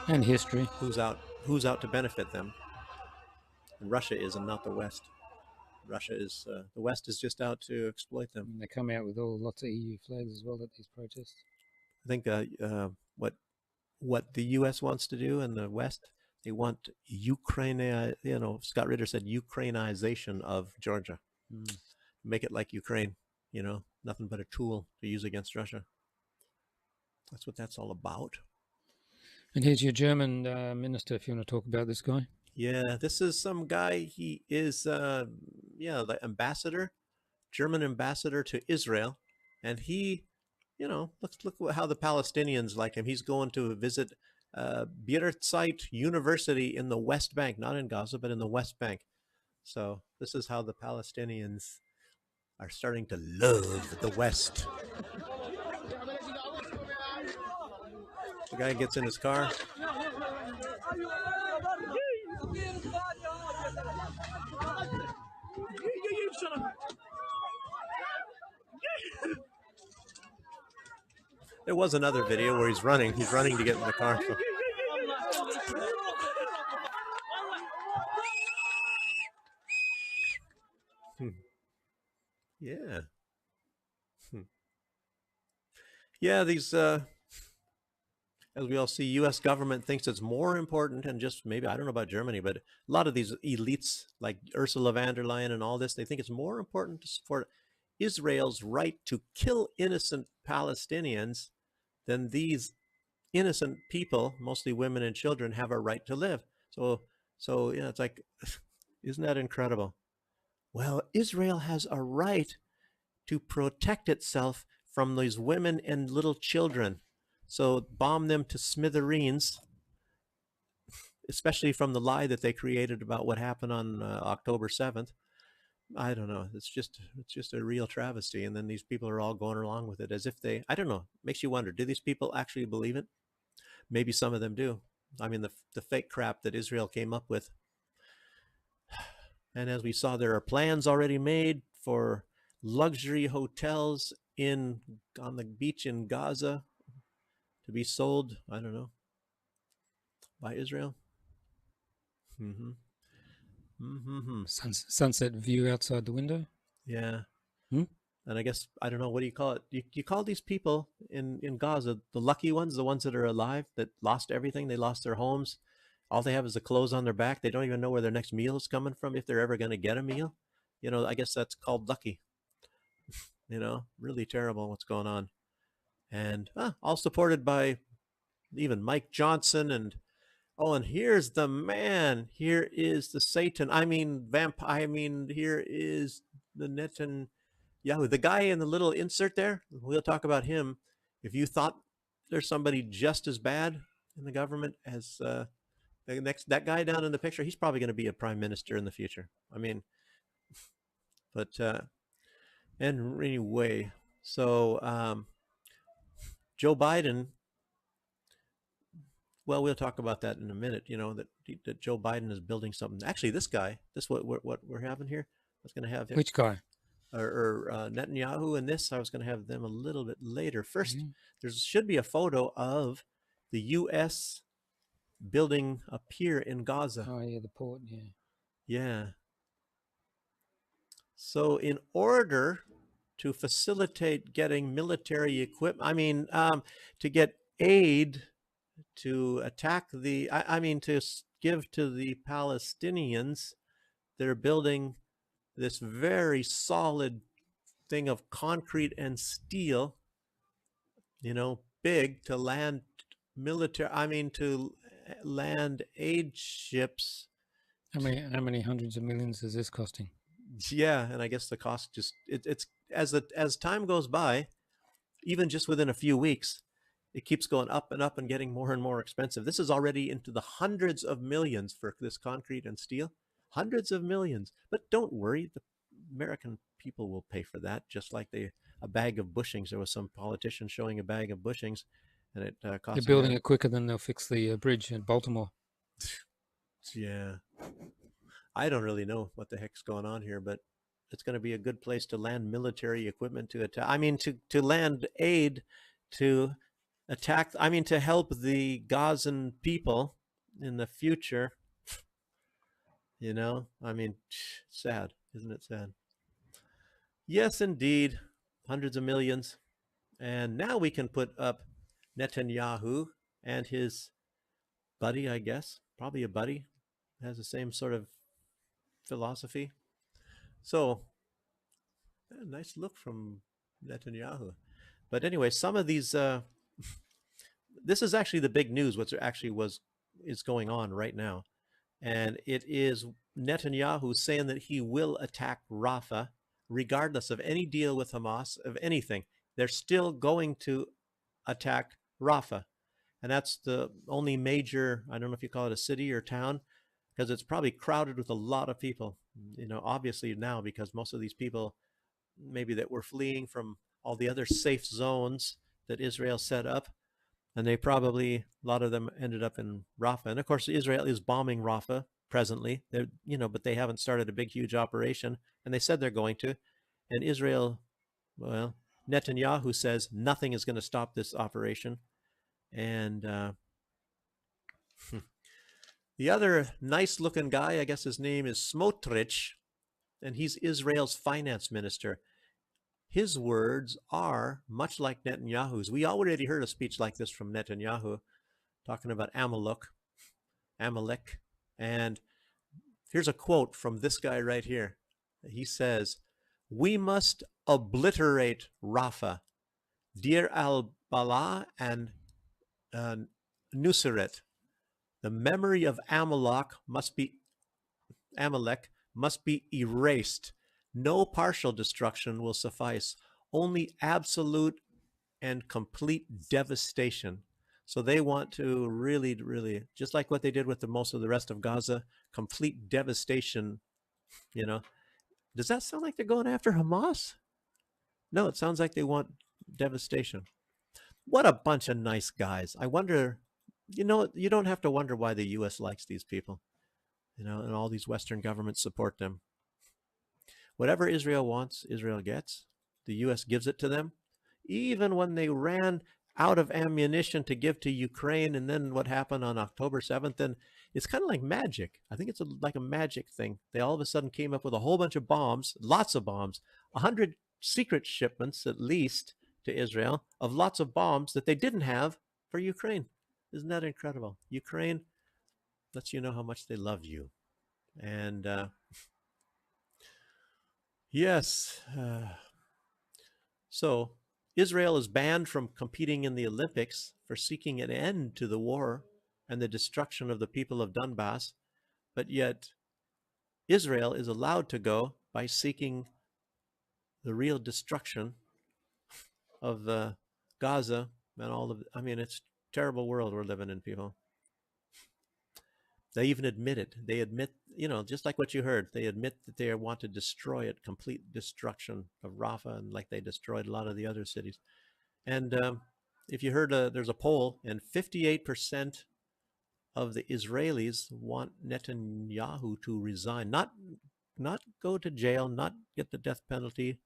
And history. Who's out to benefit them? And Russia is, and not the West. Russia is, the West is just out to exploit them. And they come out with lots of EU flags as well at these protests. I think what the U.S. wants to do in the West, they want Ukraine. Scott Ritter said Ukrainization of Georgia, make it like Ukraine. Nothing but a tool to use against Russia. That's what that's all about. And here's your German minister, if you want to talk about this guy. Yeah, this is some guy. He is, the ambassador, German ambassador to Israel, and he, look how the Palestinians like him. He's going to visit Birzeit University in the West Bank, not in Gaza, but in the West Bank. So this is how the Palestinians are starting to love the West. The guy gets in his car. There was another video where he's running. He's running to get in the car. So. Yeah. Yeah, these, as we all see, U.S. government thinks it's more important, and just maybe, I don't know about Germany, but a lot of these elites like Ursula von der Leyen and all this, they think it's more important to support Israel's right to kill innocent Palestinians than these innocent people, mostly women and children, have a right to live. So it's like, isn't that incredible? Well, Israel has a right to protect itself from these women and little children. So bomb them to smithereens, especially from the lie that they created about what happened on October 7th. I don't know. It's just a real travesty. And then these people are all going along with it as if they, I don't know, makes you wonder, do these people actually believe it? Maybe some of them do. I mean, the fake crap that Israel came up with. And as we saw, there are plans already made for luxury hotels on the beach in Gaza to be sold, I don't know, by Israel. Sunset view outside the window. Yeah. And I guess, I don't know, what do you call it? You call these people in Gaza the lucky ones, the ones that are alive, that lost everything. They lost their homes. All they have is the clothes on their back. They don't even know where their next meal is coming from, if they're ever going to get a meal. I guess that's called lucky. Really terrible what's going on. And all supported by even Mike Johnson. And here's the man. Here is the Satan. Here is the Netanyahu. The guy in the little insert there, we'll talk about him. If you thought there's somebody just as bad in the government as that guy down in the picture, he's probably going to be a prime minister in the future. And anyway, so Joe Biden, well, we'll talk about that in a minute, that Joe Biden is building something. Actually, this guy, what we're having here, I was going to have him. Which guy? Or Netanyahu and this, I was going to have them a little bit later. First, there should be a photo of the U.S. building a pier in Gaza. Oh, yeah, the port, yeah. Yeah. So in order to facilitate getting military equipment, to get aid to attack to give to the Palestinians, they're building this very solid thing of concrete and steel, big, to land to land aid ships. How many hundreds of millions is this costing? Yeah, and I guess the cost it's as time goes by, even just within a few weeks, it keeps going up and up and getting more and more expensive. This is already into the hundreds of millions for this concrete and steel. Hundreds of millions. But don't worry, the American people will pay for that, just like a bag of bushings. There was some politician showing a bag of bushings, and it cost. They're building it quicker than they'll fix the bridge in Baltimore. Yeah. I don't really know what the heck's going on here, but it's going to be a good place to land military equipment to attack. To land aid to attack. To help the Gazan people in the future. Sad. Isn't it sad? Yes, indeed. Hundreds of millions. And now we can put up Netanyahu and his buddy, I guess. Probably a buddy. Has the same sort of philosophy. So, nice look from Netanyahu. But anyway, some of these... this is actually the big news, what actually is going on right now. And it is Netanyahu saying that he will attack Rafah regardless of any deal with Hamas, of anything. They're still going to attack Rafah. And that's the only major, I don't know if you call it a city or town, because it's probably crowded with a lot of people. Obviously now, because most of these people maybe that were fleeing from all the other safe zones that Israel set up, and they probably, a lot of them ended up in Rafah. And of course, Israel is bombing Rafah presently. But they haven't started a big, huge operation, and they said they're going to. And Israel, well, Netanyahu says nothing is going to stop this operation. And the other nice-looking guy, I guess his name is Smotrich, and he's Israel's finance minister. His words are much like Netanyahu's. We already heard a speech like this from Netanyahu, talking about Amalek. And here's a quote from this guy right here. He says, "We must obliterate Rafah, Deir al-Balah, and Nusret. The memory of Amalek must be erased. No partial destruction will suffice. Only absolute and complete devastation." So they want to really, really, just like what they did with most of the rest of Gaza, complete devastation. Does that sound like they're going after Hamas? No, it sounds like they want devastation. What a bunch of nice guys. I wonder, you don't have to wonder why the U.S. likes these people, and all these Western governments support them. Whatever Israel wants, Israel gets. The U.S. gives it to them. Even when they ran out of ammunition to give to Ukraine, and then what happened on October 7th, then it's kind of like magic. I think it's like a magic thing. They all of a sudden came up with a whole bunch of bombs, lots of bombs, 100 secret shipments at least to Israel of lots of bombs that they didn't have for Ukraine. Isn't that incredible? Ukraine lets you know how much they love you. And yes, so Israel is banned from competing in the Olympics for seeking an end to the war and the destruction of the people of Donbass, but yet Israel is allowed to go by seeking the real destruction of Gaza and all of, it's a terrible world we're living in, people. They even admit it. They admit, just like what you heard, they admit that they want to destroy it, complete destruction of Rafah, and like they destroyed a lot of the other cities. And if you heard, there's a poll, and 58% of the Israelis want Netanyahu to resign, not go to jail, not get the death penalty,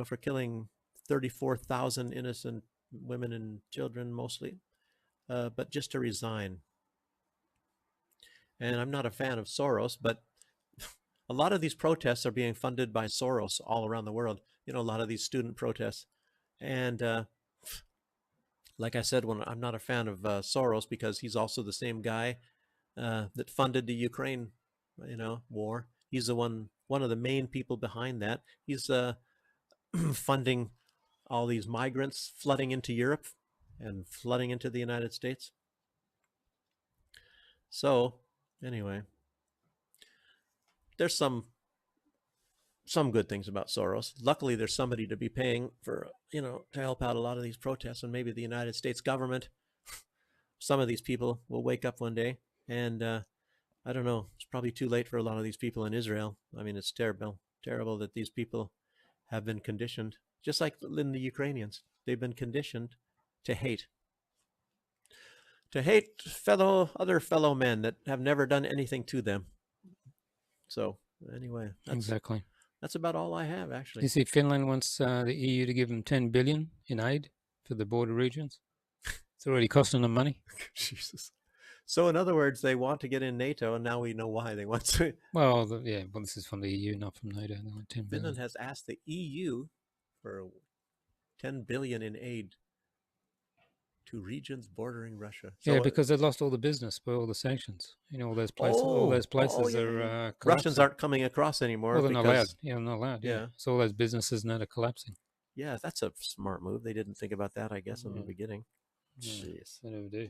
for killing 34,000 innocent women and children mostly, but just to resign. And I'm not a fan of Soros, but a lot of these protests are being funded by Soros all around the world. A lot of these student protests. And like I said, I'm not a fan of Soros because he's also the same guy that funded the Ukraine, war. He's the one of the main people behind that. He's funding all these migrants flooding into Europe and flooding into the United States. So anyway, there's some good things about Soros. Luckily, there's somebody to be paying for, to help out a lot of these protests, and maybe the United States government. Some of these people will wake up one day, and I don't know. It's probably too late for a lot of these people in Israel. It's terrible that these people have been conditioned, just like in the Ukrainians. They've been conditioned to hate. To hate other fellow men that have never done anything to them. So anyway, Exactly. That's about all I have, actually. You see, Finland wants the EU to give them 10 billion in aid for the border regions. It's already costing them money. Jesus. So in other words, they want to get in NATO, and now we know why they want to. Well, well, this is from the EU, not from NATO. They want 10 billion. Finland has asked the EU for 10 billion in aid to regions bordering Russia. So, yeah, because they lost all the business by all the sanctions. All those places. All those places are Russians aren't coming across anymore. Well, they're not allowed. Yeah, they're not allowed. Yeah. So all those businesses now are collapsing. Yeah, that's a smart move. They didn't think about that, I guess, in the beginning. Jeez. They never do.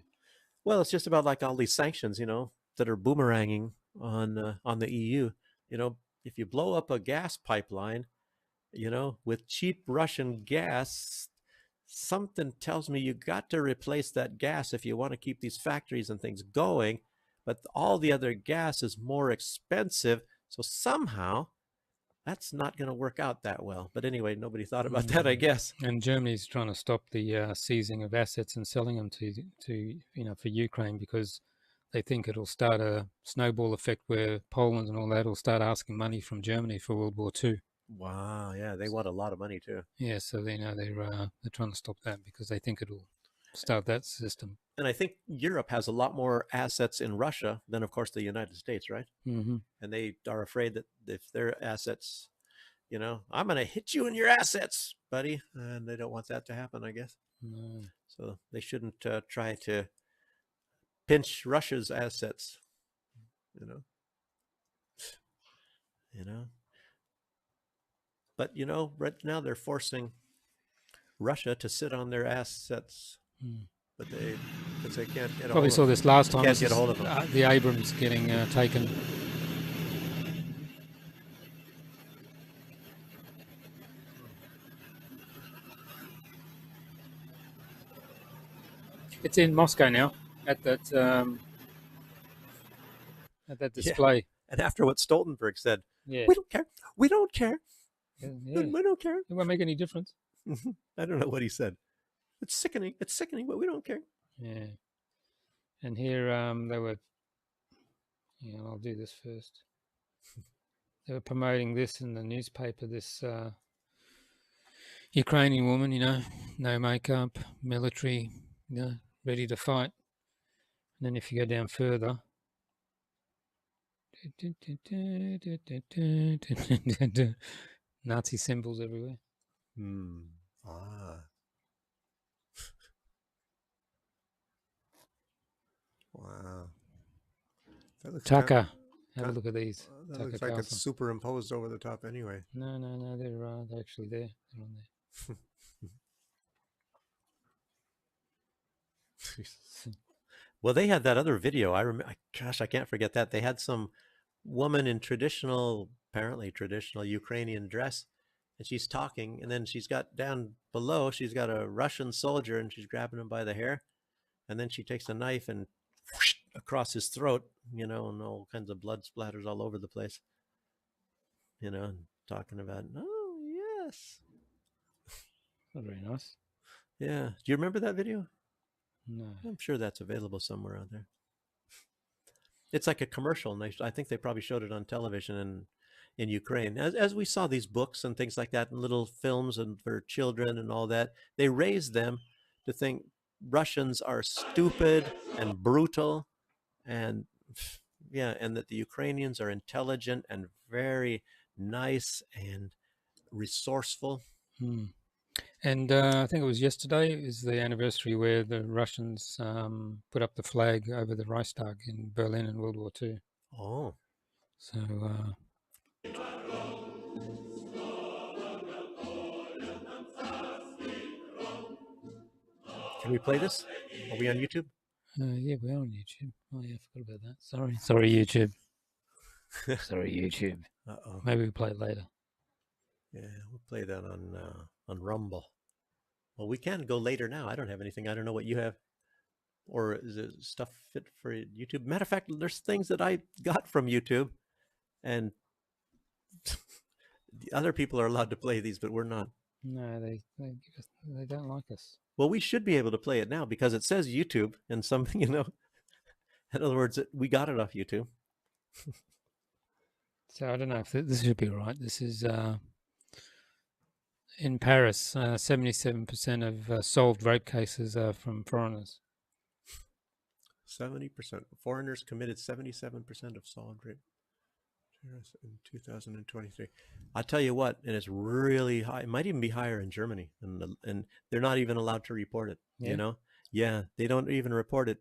Well, it's just about like all these sanctions, that are boomeranging on the EU. If you blow up a gas pipeline, with cheap Russian gas, something tells me you got to replace that gas if you want to keep these factories and things going. But all the other gas is more expensive. So somehow that's not going to work out that well. But anyway, nobody thought about that, I guess. And Germany's trying to stop the seizing of assets and selling them to for Ukraine, because they think it'll start a snowball effect where Poland and all that will start asking money from Germany for World War II. Wow, yeah, they want a lot of money too. Yeah, so they're trying to stop that because they think it'll start that system. And I think Europe has a lot more assets in Russia than, of course, the United States, right? Mm-hmm. And they are afraid that if their assets, I'm going to hit you in your assets, buddy. And they don't want that to happen, I guess. No. So they shouldn't try to pinch Russia's assets, But, right now they're forcing Russia to sit on their assets. But because they can't get probably saw this last time. Can't get a hold of them. The Abrams getting taken. It's in Moscow now at that display. Yeah. And after what Stoltenberg said, yeah, we don't care. We don't care. Yeah. We don't care. It won't make any difference. I don't know what he said. It's sickening. It's sickening, but we don't care. Yeah. And here they were. Yeah, I'll do this first. They were promoting this in the newspaper. This Ukrainian woman, no makeup, military, ready to fight. And then if you go down further. Nazi symbols everywhere. Wow. That looks Tucker. Have a look at these. That Tucker looks like Carlson. it's superimposed over the top anyway. No, they're actually there. They're on there. Well, they had that other video. I remember. Gosh, I can't forget that. They had some woman in apparently traditional Ukrainian dress, and she's talking, and then she's got down below, she's got a Russian soldier, and she's grabbing him by the hair, and then she takes a knife and whoosh, across his throat, and all kinds of blood splatters all over the place, and talking about, oh, yes. Not very nice. Yeah. Do you remember that video? No. I'm sure that's available somewhere out there. It's like a commercial, and I think they probably showed it on television in Ukraine. As we saw these books and things like that, and little films and for children and all that, they raised them to think Russians are stupid and brutal, and that the Ukrainians are intelligent and very nice and resourceful. And I think it was yesterday is the anniversary where the Russians put up the flag over the Reichstag in Berlin in World War II. Oh. So... Can we play this? Are we on YouTube? Yeah, we're on YouTube. Oh, yeah, I forgot about that. Sorry, YouTube. Sorry, YouTube. Uh-oh. Maybe we'll play it later. Yeah, we'll play that on Rumble. Well, we can go later now. I don't have anything. I don't know what you have. Or is it stuff fit for YouTube? Matter of fact, there's things that I got from YouTube, and the other people are allowed to play these, but we're not. No, they don't like us. Well, we should be able to play it now because it says YouTube and something, In other words, we got it off YouTube. So I don't know if this should be right. This is in Paris. 77% of solved rape cases are from foreigners. 70%. Foreigners committed 77% of solid rape in 2023. I'll tell you what, and it's really high. It might even be higher in Germany, and they're not even allowed to report it. Yeah. You know, yeah, they don't even report it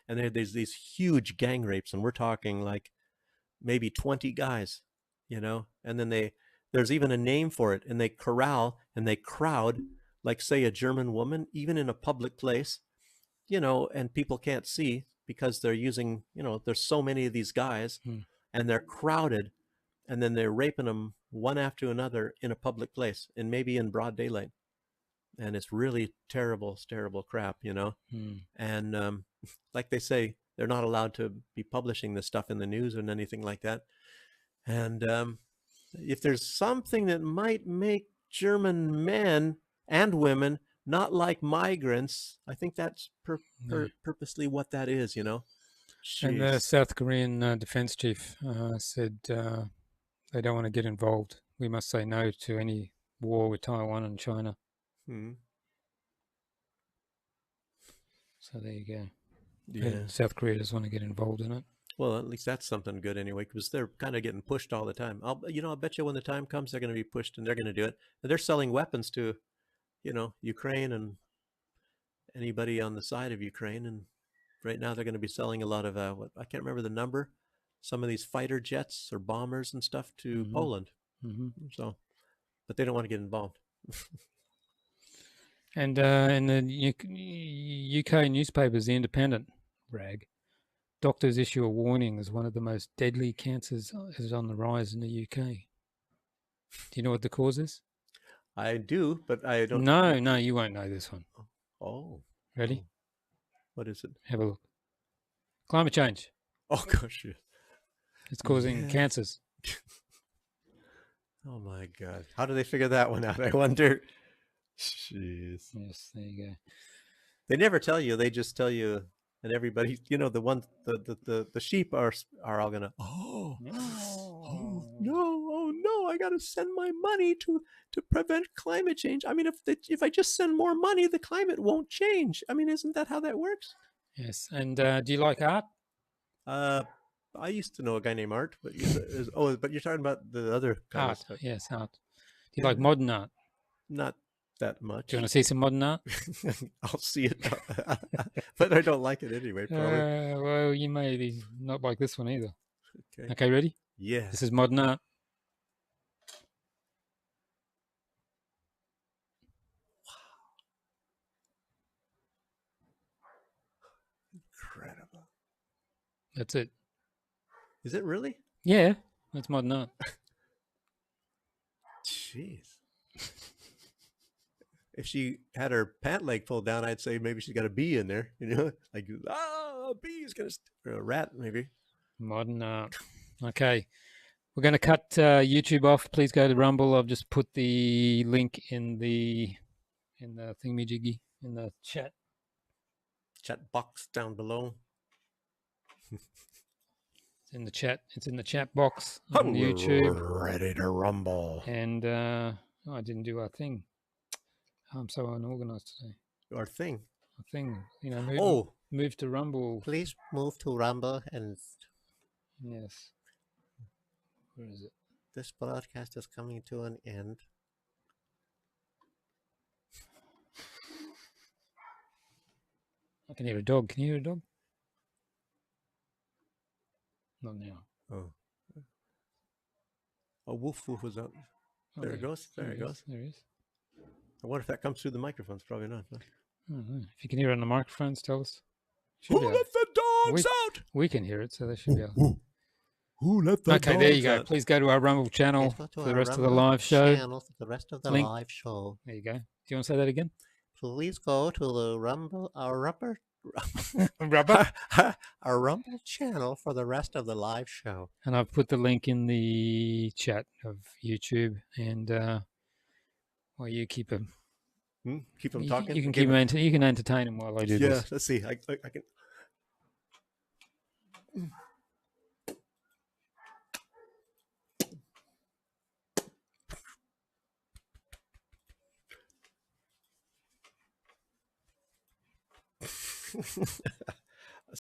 there's these huge gang rapes, and we're talking like maybe 20 guys, you know, and then there's even a name for it, and they corral and they crowd, like say a German woman, even in a public place, you know, and people can't see because they're using, you know, there's so many of these guys and they're crowded, and then they're raping them one after another in a public place and maybe in broad daylight. And it's really terrible crap, you know? And like they say, they're not allowed to be publishing this stuff in the news or anything like that. And if there's something that might make German men and women not like migrants, I think that's purposely what that is, you know? And the South Korean defense chief said they don't want to get involved. We must say no to any war with Taiwan and China. So there you go. Yeah. South Korea doesn't want to get involved in it. Well, at least that's something good anyway, because they're kind of getting pushed all the time. I'll bet you when the time comes, they're going to be pushed, and they're going to do it. And they're selling weapons to, you know, Ukraine and anybody on the side of Ukraine. And right now they're going to be selling a lot of I can't remember the number, some of these fighter jets or bombers and stuff to Poland. So, but they don't want to get involved. And in the UK newspapers, The Independent, brag, doctors issue a warning as one of the most deadly cancers is on the rise in the UK. Do you know what the cause is? I do, but I don't. No, you won't know this one. Oh. Ready? What is it? Have a look. Climate change. Oh, gosh. It's causing cancers. Oh, my God. How do they figure that one out? I wonder. Jeez. Yes, there you go. They never tell you. They just tell you, and everybody, you know, the sheep are all gonna. Oh no! I gotta send my money to prevent climate change. I mean, if I just send more money, the climate won't change. I mean, isn't that how that works? Yes. And do you like art? I used to know a guy named Art, but but you're talking about the other kind art. of stuff. Yes, art. Do you like modern art? Not that much. Do you want to see some modern art? I'll see it, but I don't like it anyway. Probably. Well, you may be not like this one either. Okay. Okay, ready? Yeah. This is modern art. Incredible. That's it. Is it really? Yeah, that's modern art. Jeez. If she had her pant leg pulled down, I'd say maybe she's got a bee in there. You know, like a bee's gonna or a rat maybe. Modern art. Okay, we're going to cut YouTube off. Please go to Rumble. I've just put the link in the thingamajiggy in the chat box down below. It's in the chat. It's in the chat box on YouTube. Ready to rumble. And I didn't do our thing. I'm so unorganized today. Our thing. Our thing. You know. Move to Rumble. Please move to Rumble and. Yes. Where is it? This broadcast is coming to an end. I can hear a dog. Can you hear a dog? Not now. Oh, woof was up. There it goes. There it goes. There it is. I wonder if that comes through the microphones. Probably not. Huh? I don't know. If you can hear it on the microphones, tell us. Who let the dogs out? We can hear it, so they should be able. Who let the dogs out? Okay, there you go. Please go to our Rumble channel for the rest of the live show. For the rest of the Link. live show. There you go. Do you want to say that again? Please go to the Rumble, our Rumble channel for the rest of the live show. And I've put the link in the chat of YouTube, and well, you keep them. Keep them talking. You can keep them. You can entertain them while I do this. Yeah, let's see. I can.